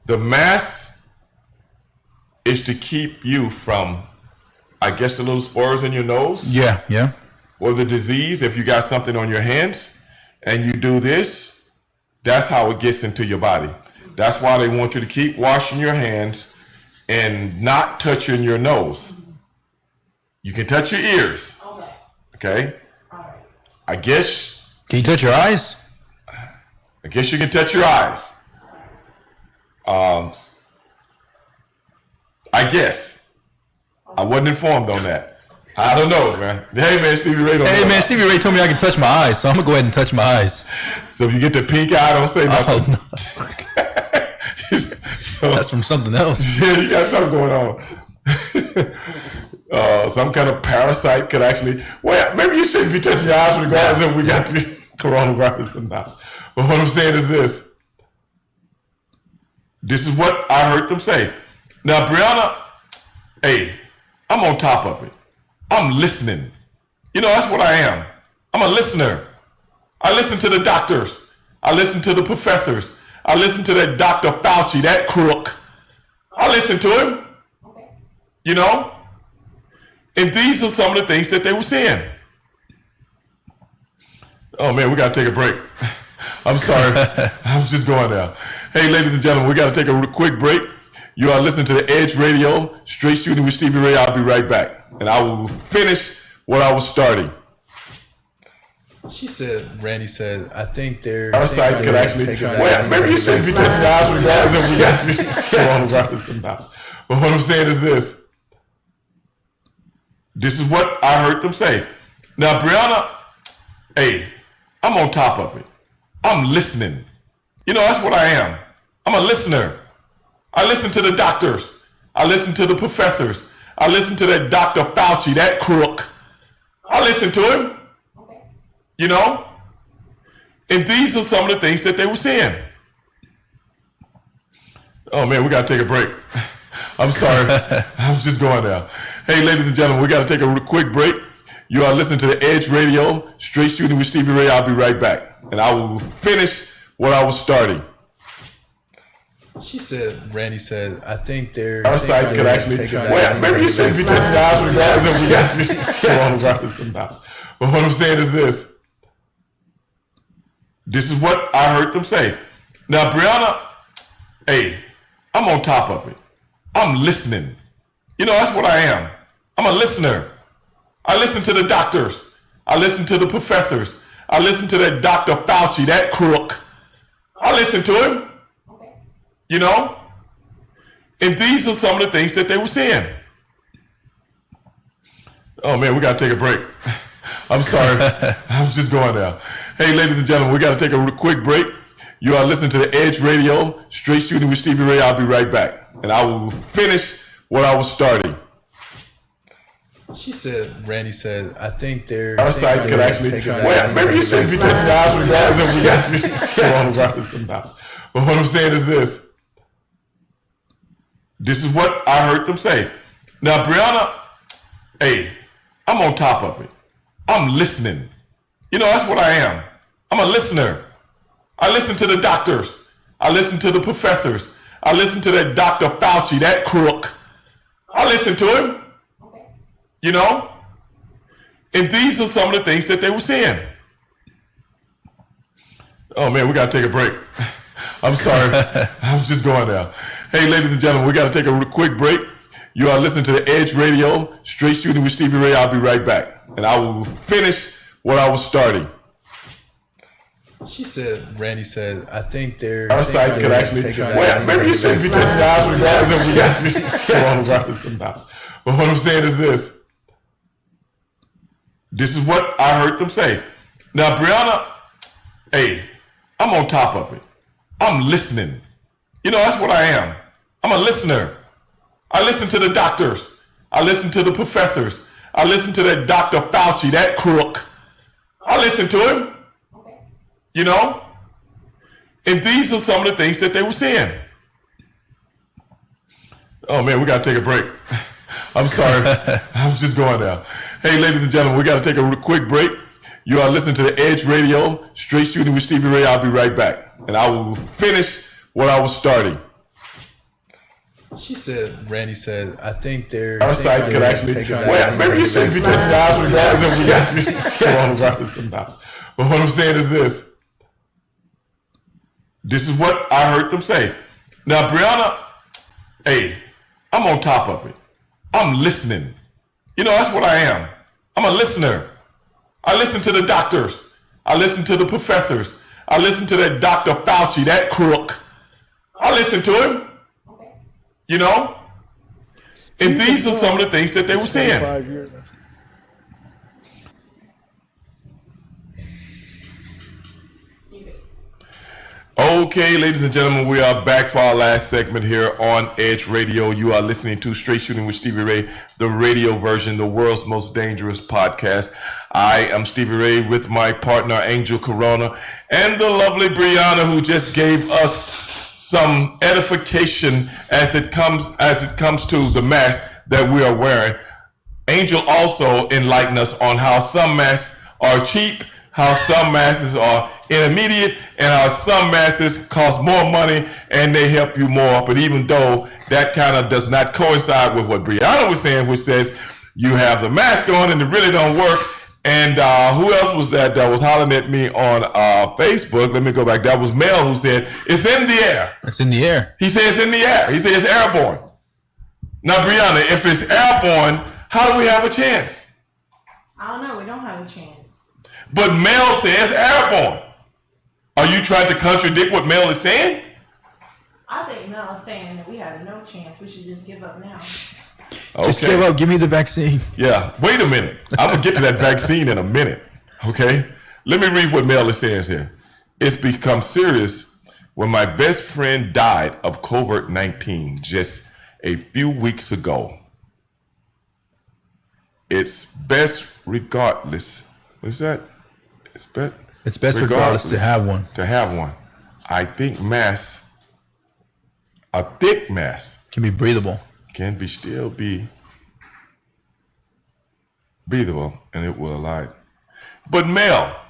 The masks is to keep you from, I guess, the little spores in your nose. Yeah, yeah. Or the disease. If you got something on your hands and you do this, that's how it gets into your body. That's why they want you to keep washing your hands and not touching your nose. You can touch your ears. Okay? I guess. Can you touch your eyes? I guess you can touch your eyes. I guess. I wasn't informed on that. I don't know, man. Hey, man, Stevie Ray don't know. Hey, man, Stevie Ray told me I can touch my eyes, so I'm going to go ahead and touch my eyes. So if you get the pink eye, don't say nothing. Oh, no. So, that's from something else. Yeah, you got something going on. Some kind of parasite could actually, well, maybe you shouldn't be touching your eyes regardless if we got the coronavirus or not. But what I'm saying is this. This is what I heard them say. Now, Brianna, hey, I'm on top of it. I'm listening. You know, that's what I am. I'm a listener. I listen to the doctors. I listen to the professors. I listen to that Dr. Fauci, that crook. I listen to him. You know? And these are some of the things that they were saying. Oh, man, we got to take a break. I'm sorry. I'm just going now. Hey, ladies and gentlemen, we got to take a quick break. You are listening to the Edge Radio, Straight Shooting with Stevie Ray. I'll be right back. And I will finish what I was starting. She said, Randy said, I think they're... Our site could actually... Well, maybe you shouldn't be touching your eyes regardless if we got the coronavirus or not. But what I'm saying is this. This is what I heard them say. Now, Brianna, hey, I'm on top of it. I'm listening. You know, that's what I am. I'm a listener. I listen to the doctors. I listen to the professors. I listen to that Dr. Fauci, that crook. I listen to him. You know? And these are some of the things that they were saying. Oh, man, we got to take a break. I'm sorry. I'm just going now. Hey, ladies and gentlemen, we got to take a quick break. You are listening to the Edge Radio, Straight Shooting with Stevie Ray. I'll be right back. And I will finish what I was starting. She said, Randy said, I think they're... Our site could actually... Well, maybe you shouldn't be touching your eyes regardless if we got the coronavirus or not. But what I'm saying is this. This is what I heard them say. Now, Brianna, hey, I'm on top of it. I'm listening. You know, that's what I am. I'm a listener. I listen to the doctors. I listen to the professors. I listen to that Dr. Fauci, that crook. I listen to him. You know? And these are some of the things that they were saying. Oh, man, we got to take a break. I'm sorry. I'm just going now. Hey, ladies and gentlemen, we got to take a quick break. You are listening to the Edge Radio, Straight Shooting with Stevie Ray. I'll be right back. And I will finish what I was starting. She said, Randy said, I think they're... Our site could actually... Well, maybe you shouldn't be touching your eyes regardless if we got the coronavirus or not. But what I'm saying is this. This is what I heard them say. Now, Brianna, hey, I'm on top of it. I'm listening. You know, that's what I am. I'm a listener. I listen to the doctors. I listen to the professors. I listen to that Dr. Fauci, that crook. I listen to him. You know? And these are some of the things that they were saying. Oh, man, we got to take a break. I'm sorry. I'm just going now. Hey, ladies and gentlemen, we got to take a quick break. You are listening to the Edge Radio, Straight Shooting with Stevie Ray. I'll be right back. And I will finish what I was starting. She said, Randy said, I think they're... Our site could actually... Well, maybe you shouldn't be touching your eyes regardless if we got the coronavirus or not. But what I'm saying is this. This is what I heard them say. Now, Brianna, hey, I'm on top of it. I'm listening. You know, that's what I am. I'm a listener. I listen to the doctors. I listen to the professors. I listen to that Dr. Fauci, that crook. I listen to him. You know? And these are some of the things that they were saying. Oh, man, we got to take a break. I'm sorry. I'm just going now. Hey, ladies and gentlemen, we got to take a quick break. You are listening to the Edge Radio, Straight Shooting with Stevie Ray. I'll be right back. And I will finish what I was starting. She said, Randy said, I think they're. Our site could actually. Well, maybe you shouldn't be taking jobs regardless if we got coronavirus or not. But what I'm saying is this. This is what I heard them say. Now, Brianna, hey, I'm on top of it. I'm listening. You know, that's what I am. I'm a listener. I listen to the doctors. I listen to the professors. I listen to that Dr. Fauci, that crook. I listen to him. You know? And these are some of the things that they were saying. 5 years. Okay, ladies and gentlemen, we are back for our last segment here on Edge Radio. You are listening to Straight Shooting with Stevie Ray, the radio version, the world's most dangerous podcast. I am Stevie Ray with my partner, Angel Corona, and the lovely Brianna, who just gave us some edification as it comes to the mask that we are wearing. Angel also enlightened us on how some masks are cheap, how some masks are intermediate, and how some masks cost more money and they help you more. But even though that kind of does not coincide with what Brianna was saying, which says you have the mask on and it really don't work. And who else was that was hollering at me on Facebook? Let me go back. That was Mel who said, it's in the air. It's in the air. He said it's in the air. He said it's airborne. Now, Brianna, if it's airborne, how do we have a chance? I don't know. We don't have a chance. But Mel says airborne. Are you trying to contradict what Mel is saying? I think Mel is saying that we have no chance. We should just give up now. Okay. Just give up. Give me the vaccine. Yeah. Wait a minute. I'm going to get to that vaccine in a minute. Okay? Let me read what Mel is saying here. It's become serious when my best friend died of COVID-19 just a few weeks ago. It's best regardless. What is that? It's best regardless to have one. To have one. I think a thick mask Can be breathable. can still be breathable, and it will allow it. But Mel,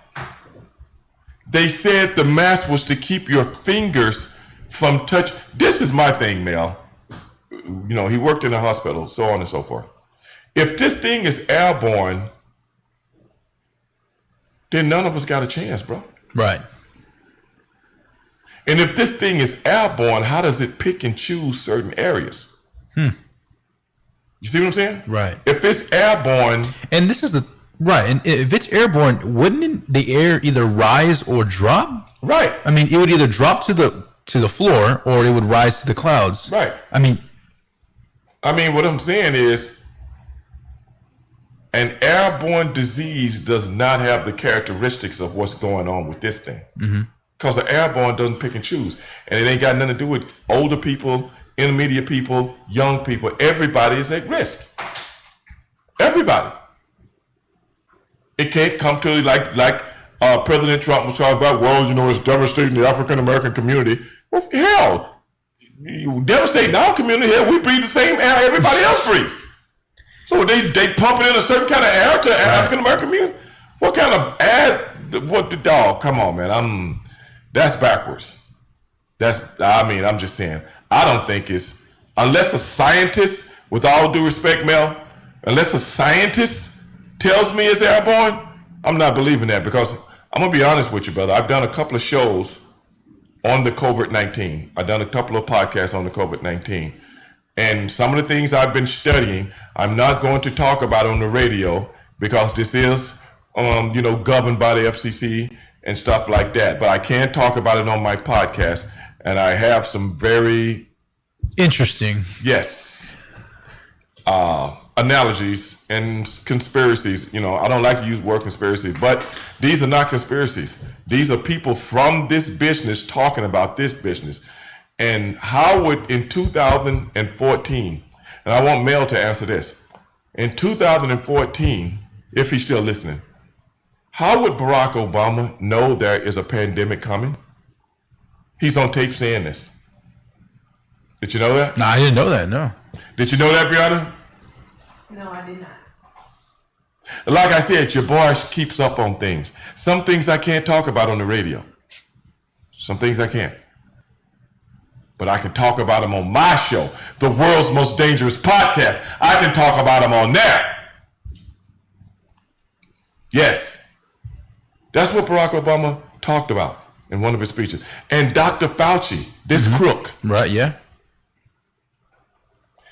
they said the mask was to keep your fingers from touch. This is my thing, Mel. You know, he worked in a hospital, so on and so forth. If this thing is airborne, then none of us got a chance, bro. Right. And if this thing is airborne, how does it pick and choose certain areas? You see what I'm saying? Right. If it's airborne, and this is the right, and if it's airborne, wouldn't the air either rise or drop? Right. I mean, it would either drop to the floor or it would rise to the clouds. Right. I mean, what I'm saying is, an airborne disease does not have the characteristics of what's going on with this thing. Because the airborne doesn't pick and choose. And it ain't got nothing to do with older people, intermediate people, young people. Everybody is at risk. Everybody. It can't come to like President Trump was talking about, well, you know, it's devastating the African American community. Well, hell, you devastating our community here. We breathe the same air everybody else breathes. So they pumping in a certain kind of air to African American community? What kind of air? What the dog? Come on, man. That's backwards. I'm just saying. I don't think it's, unless a scientist, with all due respect, Mel, unless a scientist tells me it's airborne, I'm not believing that, because I'm going to be honest with you, brother. I've done a couple of shows on the COVID-19. I've done a couple of podcasts on the COVID-19. And some of the things I've been studying, I'm not going to talk about on the radio, because this is, governed by the FCC and stuff like that. But I can talk about it on my podcast, and I have some very interesting, analogies and conspiracies. You know, I don't like to use the word conspiracy, but these are not conspiracies. These are people from this business talking about this business. And how would, in 2014, and I want Mel to answer this, in 2014, if he's still listening, how would Barack Obama know there is a pandemic coming? He's on tape saying this. Did you know that? No, I didn't know that, no. Did you know that, Brianna? No, I did not. Like I said, your boy keeps up on things. Some things I can't talk about on the radio. Some things I can't. but I can talk about them on my show, the world's most dangerous podcast. I can talk about them on there. Yes. That's what Barack Obama talked about in one of his speeches. And Dr. Fauci, this crook. Right, yeah.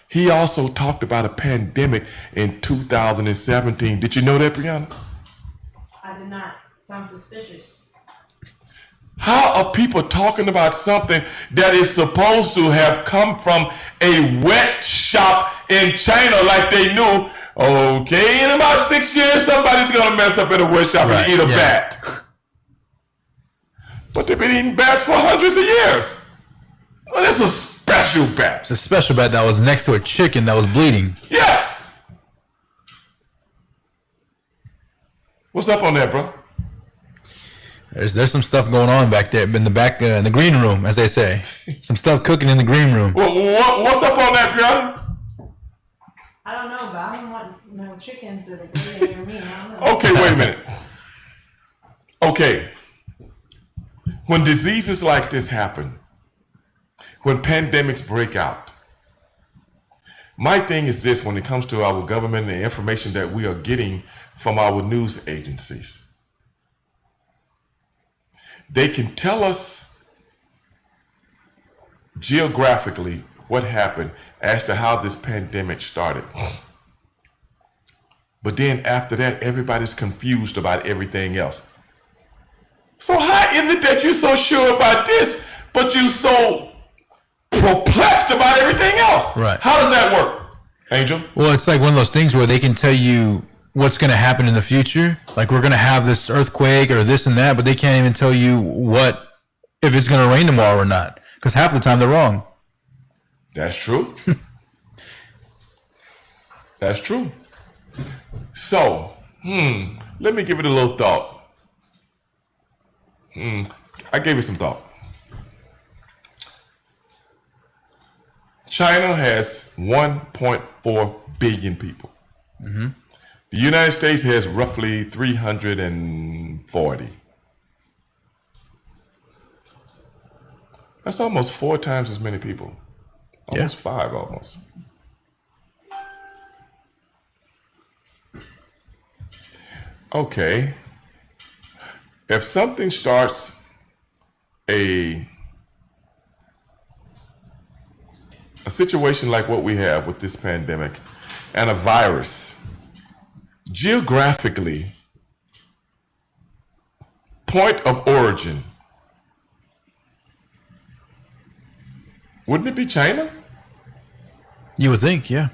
He also talked about a pandemic in 2017. Did you know that, Brianna? I did not. Sounds suspicious. How are people talking about something that is supposed to have come from a wet shop in China like they knew, okay, in about 6 years, somebody's going to mess up in a wet shop and eat a bat. But they've been eating bats for hundreds of years. Well, this is a special bat. It's a special bat that was next to a chicken that was bleeding. Yes. What's up on that, bro? There's some stuff going on back there in the back in the green room, as they say. Some stuff cooking in the green room. Well, what's up on that, Brianna? I don't know, but I don't want no chickens that are bleeding near me. I don't know. Okay, wait a minute. Okay. When diseases like this happen, when pandemics break out, my thing is this when it comes to our government and the information that we are getting from our news agencies. They can tell us geographically what happened as to how this pandemic started. But then after that, everybody's confused about everything else. So how is it that you're so sure about this, but you're so perplexed about everything else? Right. How does that work, Angel? Well, it's like one of those things where they can tell you what's going to happen in the future. Like we're going to have this earthquake or this and that, but they can't even tell you if it's going to rain tomorrow or not. Because half the time they're wrong. That's true. That's true. So, let me give it a little thought. I gave it some thought. China has 1.4 billion people. The United States has roughly 340. That's almost 4 times as many people. Almost 5 almost. Okay. If something starts a situation like what we have with this pandemic and a virus, geographically, point of origin, wouldn't it be China? You would think, yeah.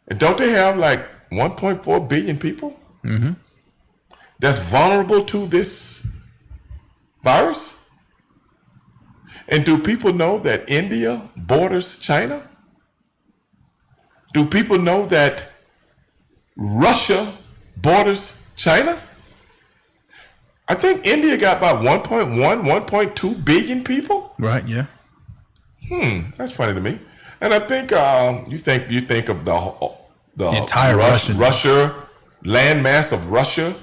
And don't they have like 1.4 billion people that's vulnerable to this virus? And do people know that India borders China? Do people know that Russia borders China? I think India got about 1.1, 1.2 billion people. Right, yeah. That's funny to me. And I think you think of the entire Russia landmass of Russia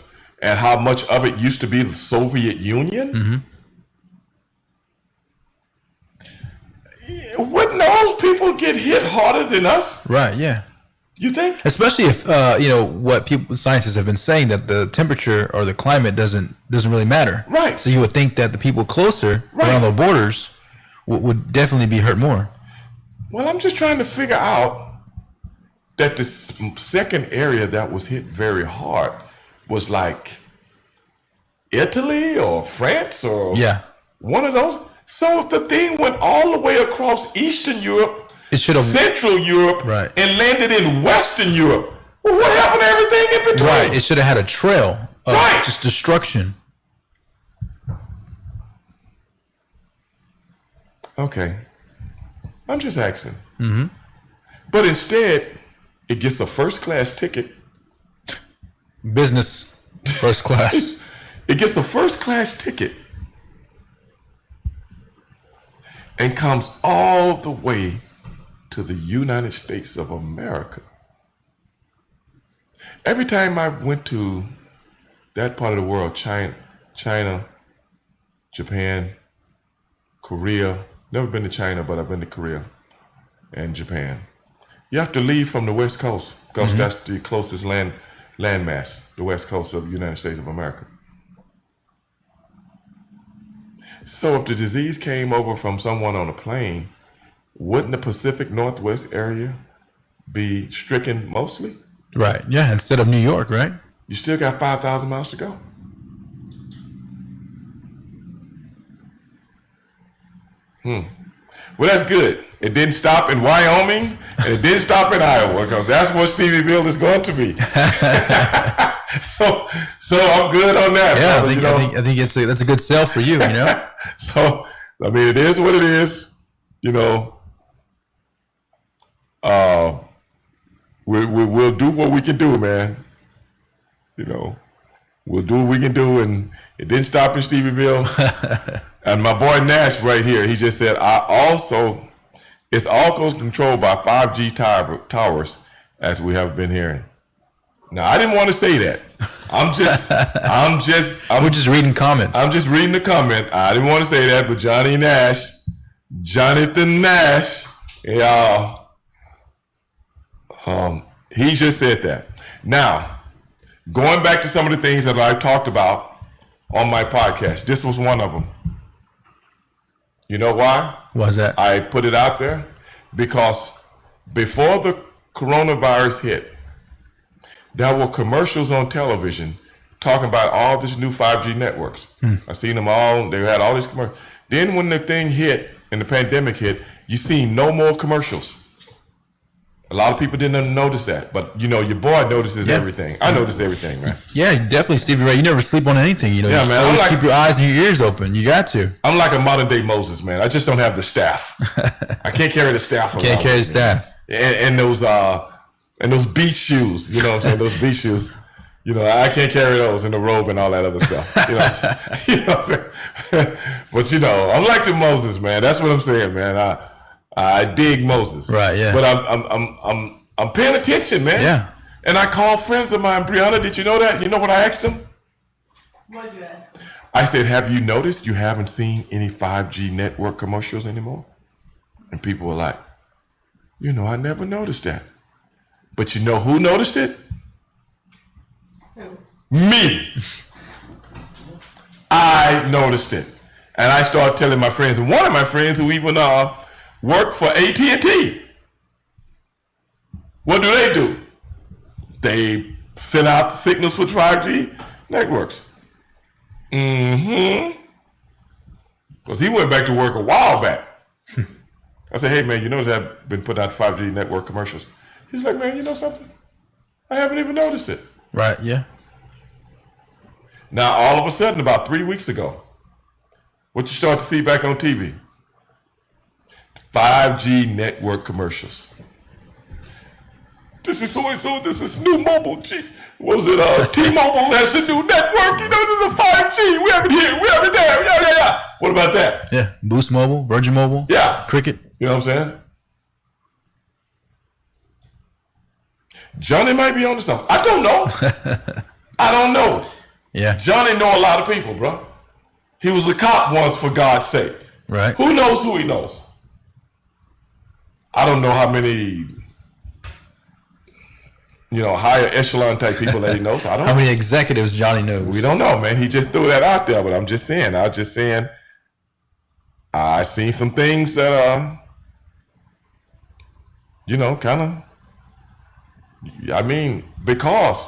and how much of it used to be the Soviet Union. Wouldn't those people get hit harder than us? Right, yeah. You think? Especially if what scientists have been saying, that the temperature or the climate doesn't really matter. Right. So you would think that the people closer around the borders would definitely be hurt more. Well, I'm just trying to figure out that the second area that was hit very hard was like Italy or France or one of those. So if the thing went all the way across Eastern Europe, Central Europe, and landed in Western Europe, well, what happened to everything in between? Right. It should have had a trail of just destruction. Okay. I'm just asking. But instead, it gets a first-class ticket. Business first class. It gets a first-class ticket and comes all the way to the United States of America. Every time I went to that part of the world, China, Japan, Korea, Never been to China, but I've been to Korea and Japan. You have to leave from the West Coast because that's the closest landmass, the West Coast of the United States of America. So if the disease came over from someone on a plane, wouldn't the Pacific Northwest area be stricken mostly? Right. Yeah. Instead of New York, right? You still got 5,000 miles to go. Well, that's good. It didn't stop in Wyoming, and it didn't stop in Iowa, because that's what Stevieville is going to be. so I'm good on that. Yeah, brother, I think that's a good sell for you. So I mean, it is what it is. We'll do what we can do, man. We'll do what we can do, and it didn't stop in Stevieville. And my boy Nash right here, he just said, it's all controlled by 5G towers, as we have been hearing. Now, I didn't want to say that. We're just reading comments. I'm just reading the comment. I didn't want to say that, but Jonathan Nash, he just said that. Now, going back to some of the things that I talked about on my podcast, this was one of them. You know why? Why's that? I put it out there because before the coronavirus hit, there were commercials on television talking about all these new 5G networks. I seen them all. They had all these commercials. Then when the thing hit and the pandemic hit, you seen no more commercials. A lot of people didn't notice that, but your boy notices everything. I notice everything, man. Yeah, definitely, Stevie Ray. You never sleep on anything. You man. Always keep your eyes and your ears open. You got to. I'm like a modern day Moses, man. I just don't have the staff. I can't carry the staff. Can't carry the staff. And those beach shoes. You know what I'm saying? Those beach shoes. I can't carry those in the robe and all that other stuff. But I'm like the Moses, man. That's what I'm saying, man. I dig Moses. Right, yeah. But I'm paying attention, man. Yeah. And I called friends of mine. Brianna, did you know that? You know what I asked them? What did you ask them? I said, have you noticed you haven't seen any 5G network commercials anymore? And people were like, I never noticed that. But you know who noticed it? Who? Me. I noticed it. And I started telling my friends, and one of my friends who even work for AT&T. What do? They send out the signals for 5G networks. Because he went back to work a while back. I said, hey, man, you notice I've been putting out 5G network commercials. He's like, man, you know something? I haven't even noticed it. Right, yeah. Now, all of a sudden, about 3 weeks ago, what you start to see back on TV? 5G network commercials. This is so-and-so, this is new mobile. Was it T-Mobile? That's the new network. This is a 5G. We have it here, we have it there. Yeah. What about that? Yeah, Boost Mobile, Virgin Mobile. Yeah. Cricket. You know what I'm saying? Johnny might be onto something. I don't know. Yeah. Johnny know a lot of people, bro. He was a cop once, for God's sake. Right. Who knows who he knows? I don't know how many, higher echelon type people that he knows. I don't know. How many executives Johnny knows? We don't know, man. He just threw that out there, but I'm just saying, I seen some things that, because,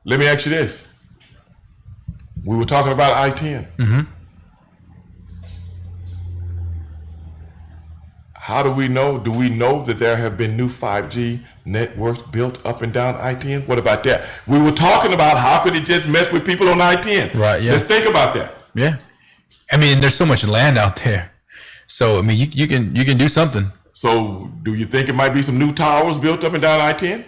let me ask you this. We were talking about I-10. Mm-hmm. How do we know? Do we know that there have been new 5G networks built up and down I-10? What about that? We were talking about how could it just mess with people on I-10? Right, yeah. Let's think about that. Yeah. There's so much land out there. So, you can do something. So, do you think it might be some new towers built up and down I-10?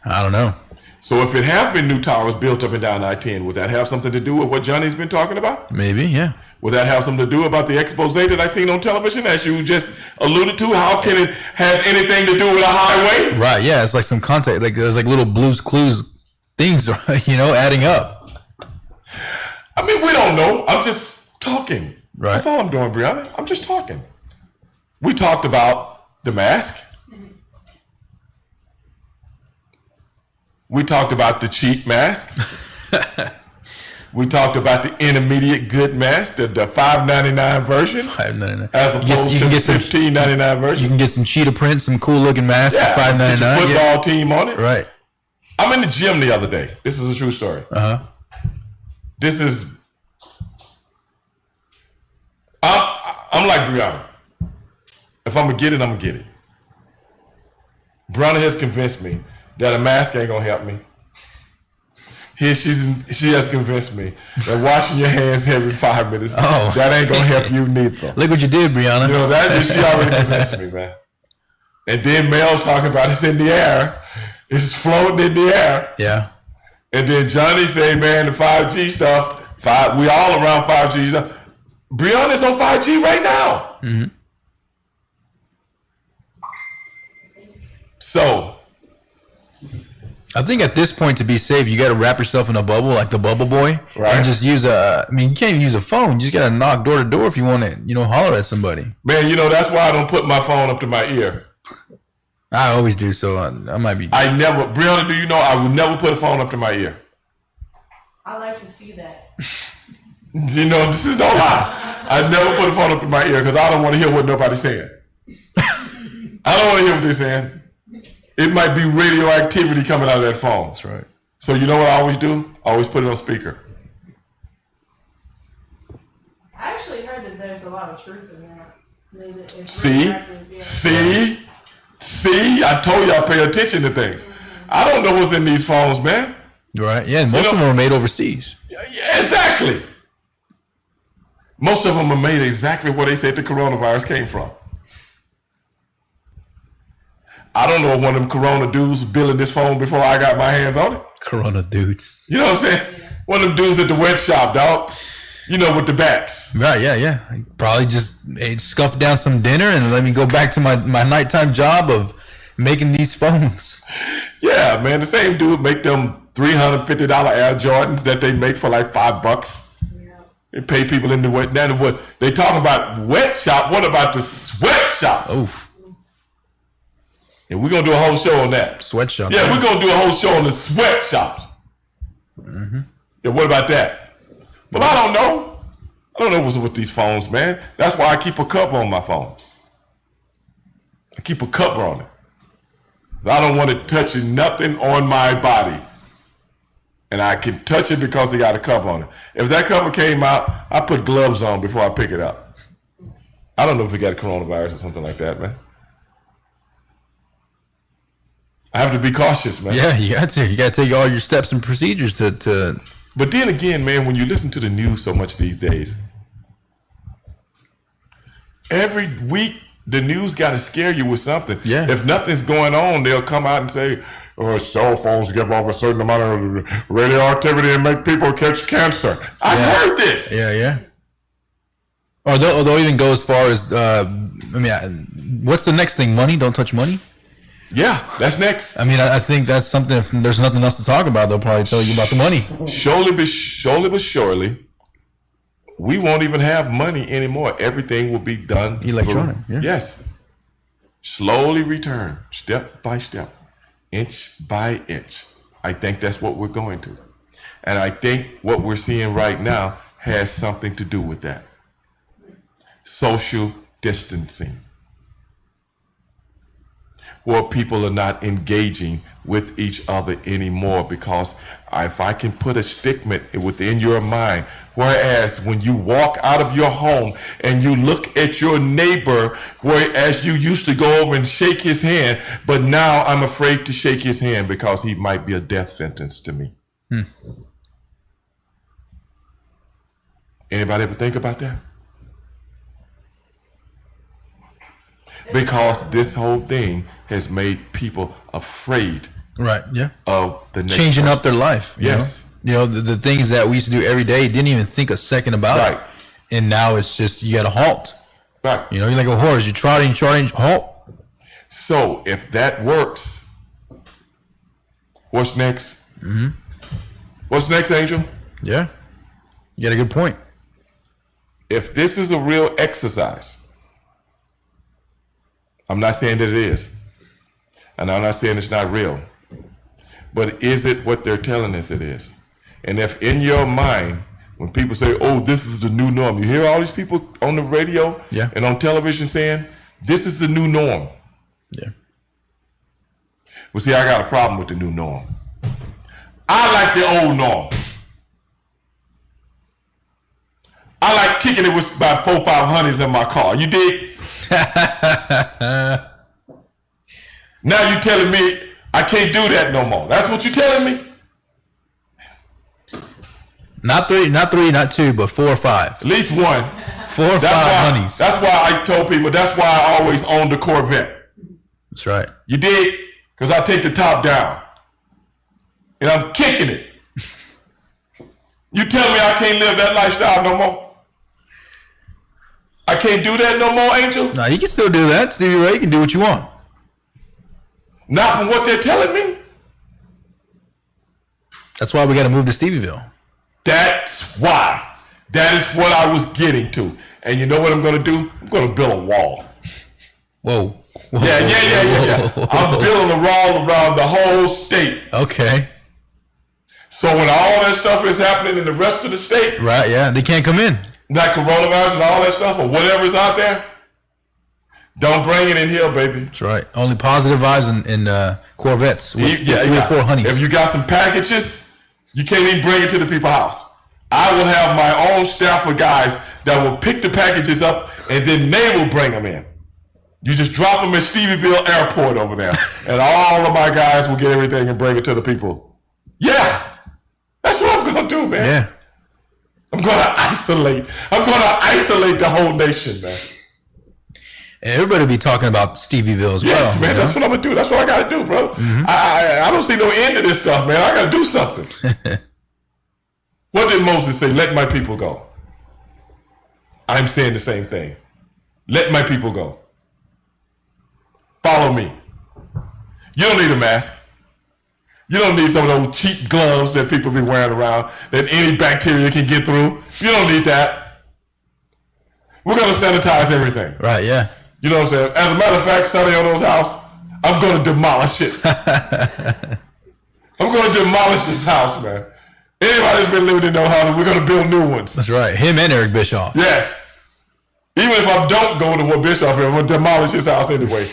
I don't know. So if it have been new towers built up and down I-10, would that have something to do with what Johnny's been talking about? Maybe, yeah. Would that have something to do about the expose that I seen on television, as you just alluded to? How can it have anything to do with a highway? Right, yeah. It's like some content. Like there's like little Blue's Clues things, adding up. We don't know. I'm just talking. Right. That's all I'm doing, Brianna. I'm just talking. We talked about the mask. We talked about the cheap mask. We talked about the intermediate good mask, the $5.99 version. $5.99. As opposed to the $15.99 version. You can get some cheetah print, some cool looking mask for $5.99. Get your football team on it. Right. I'm in the gym the other day. This is a true story. This is. I'm like Brianna. If I'm gonna get it, I'm gonna get it. Brianna has convinced me that a mask ain't gonna help me. She has convinced me that washing your hands every 5 minutes, that ain't gonna help you neither. Look what you did, Brianna. You know, she already convinced me, man. And then Mel talking about it's in the air. It's floating in the air. Yeah. And then Johnny say, man, the 5G stuff, we all around 5G stuff. Brianna's on 5G right now. Mm-hmm. So, I think at this point, to be safe, you got to wrap yourself in a bubble like the bubble boy. Right. And just use you can't even use a phone. You just got to knock door to door if you want to, holler at somebody. Man, that's why I don't put my phone up to my ear. I always do, so I might be. Brianna, do you know I would never put a phone up to my ear? I like to see that. This is no lie. I never put a phone up to my ear because I don't want to hear what nobody's saying. I don't want to hear what they're saying. It might be radioactivity coming out of that phone. That's right. So you know what I always do? I always put it on speaker. I actually heard that there's a lot of truth in that. See, I told y'all pay attention to things. I don't know what's in these phones, man. Right, yeah, and most of them are made overseas. Yeah, exactly. Most of them are made exactly where they said the coronavirus came from. I don't know if one of them Corona dudes was building this phone before I got my hands on it. Corona dudes. You know what I'm saying? One of them dudes at the wet shop, dog. With the bats. Right, yeah. Probably just scuffed down some dinner and let me go back to my nighttime job of making these phones. Yeah, man. The same dude make them $350 Air Jordans that they make for like $5. Yeah. They pay people in the wet. Now what they talking about wet shop. What about the sweatshop? Oof. And we're gonna do a whole show on that. Sweatshop. Yeah, we're gonna do a whole show on the sweatshops. Mm-hmm. Yeah, what about that? Well, I don't know. I don't know what's with these phones, man. That's why I keep a cover on my phone. I keep a cover on it. I don't want it touching nothing on my body. And I can touch it because they got a cover on it. If that cover came out, I put gloves on before I pick it up. I don't know if we got a coronavirus or something like that, man. I have to be cautious, man. Yeah, you got to. You got to take all your steps and procedures to. But then again, man, when you listen to the news so much these days, every week the news got to scare you with something. Yeah. If nothing's going on, they'll come out and say, cell phones give off a certain amount of radioactivity and make people catch cancer. I've heard this. Yeah. Or they'll even go as far as, what's the next thing? Money? Don't touch money? Yeah, that's next. I think that's something. If there's nothing else to talk about, they'll probably tell you about the money. Surely but surely, we won't even have money anymore. Everything will be done electronic. Yes. Slowly return, step by step, inch by inch. I think that's what we're going to. And I think what we're seeing right now has something to do with that. Social distancing. Where people are not engaging with each other anymore, because if I can put a stigma within your mind, whereas when you walk out of your home and you look at your neighbor, whereas you used to go over and shake his hand, but now I'm afraid to shake his hand because he might be a death sentence to me. Anybody ever think about that? Because this whole thing has made people afraid, right? Yeah, of the next changing person. up their life. Yes, the things that we used to do every day, didn't even think a second about it, and now it's just you got to halt. Right. You're like a horse. You trotting, halt. So if that works, what's next? What's next, Angel? Yeah, you got a good point. if this is a real exercise, I'm not saying that it is, and I'm not saying it's not real, but is it what they're telling us it is? And if in your mind, when people say, oh, this is the new norm, you hear all these people on the radio and on television saying, this is the new norm. Yeah. Well, see, I got a problem with the new norm. I like the old norm. I like kicking it with about 400-500s in my car. You dig? Now you telling me I can't do that no more. That's what you telling me? Not three, not two, but 4 or 5. At least one. 4 or 5 honeys. That's why I told people, that's why I always own the Corvette. That's right. You dig? Because I take the top down. And I'm kicking it. You tell me I can't live that lifestyle no more? I can't do that no more, Angel? No, you can still do that. Stevie Ray, you can do what you want. Not from what they're telling me? That's why we got to move to Stevieville. That's why. That is what I was getting to. And you know what I'm going to do? I'm going to build a wall. Whoa. Yeah. I'm building a wall around the whole state. Okay. So when all that stuff is happening in the rest of the state. Right, yeah. They can't come in. Like coronavirus and all that stuff or whatever's out there. Don't bring it in here, baby. That's right. Only positive vibes in Corvettes with 3 or 4 honeys. If you got some packages, you can't even bring it to the people's house. I will have my own staff of guys that will pick the packages up and then they will bring them in. You just drop them at Stevieville Airport over there and all of my guys will get everything and bring it to the people. Yeah, that's what I'm going to do, man. Yeah. I'm going to isolate the whole nation, man. Everybody be talking about Stevieville as well. Yes, man, that's what I'm going to do. That's what I got to do, bro. Mm-hmm. I don't see no end to this stuff, man. I got to do something. What did Moses say? Let my people go. I'm saying the same thing. Let my people go. Follow me. You don't need a mask. You don't need some of those cheap gloves that people be wearing around that any bacteria can get through. You don't need that. We're going to sanitize everything. Right, yeah. You know what I'm saying? As a matter of fact, Sonny Ono's house, I'm going to demolish it. I'm going to demolish this house, man. Anybody that's been living in no house, we're going to build new ones. That's right. Him and Eric Bischoff. Yes. Even if I don't go to what Bischoff is, I'm going to demolish his house anyway.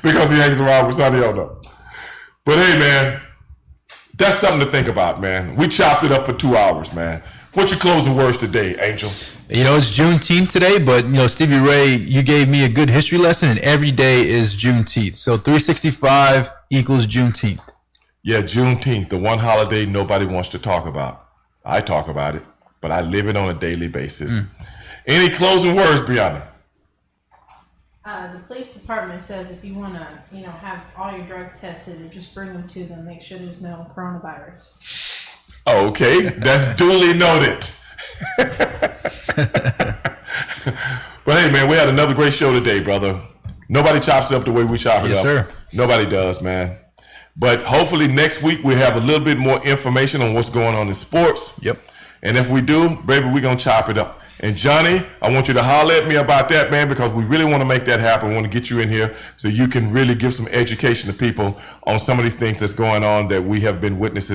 Because he hangs around with Sonny Ono. But hey, man, that's something to think about, man. We chopped it up for 2 hours, man. What's your closing words today, Angel? You know, it's Juneteenth today, but, you know, Stevie Ray, you gave me a good history lesson, and every day is Juneteenth. So 365 equals Juneteenth. Yeah, Juneteenth, the one holiday nobody wants to talk about. I talk about it, but I live it on a daily basis. Any closing words, Brianna? The police department says if you want to, have all your drugs tested, and just bring them to them, make sure there's no coronavirus. Okay, that's duly noted. But hey, man, we had another great show today, brother. Nobody chops it up the way we chop it up. Yes, sir. Nobody does, man. But hopefully next week we have a little bit more information on what's going on in sports. Yep. And if we do, baby, we're going to chop it up. And Johnny, I want you to holler at me about that, man, because we really want to make that happen. We want to get you in here so you can really give some education to people on some of these things that's going on that we have been witnesses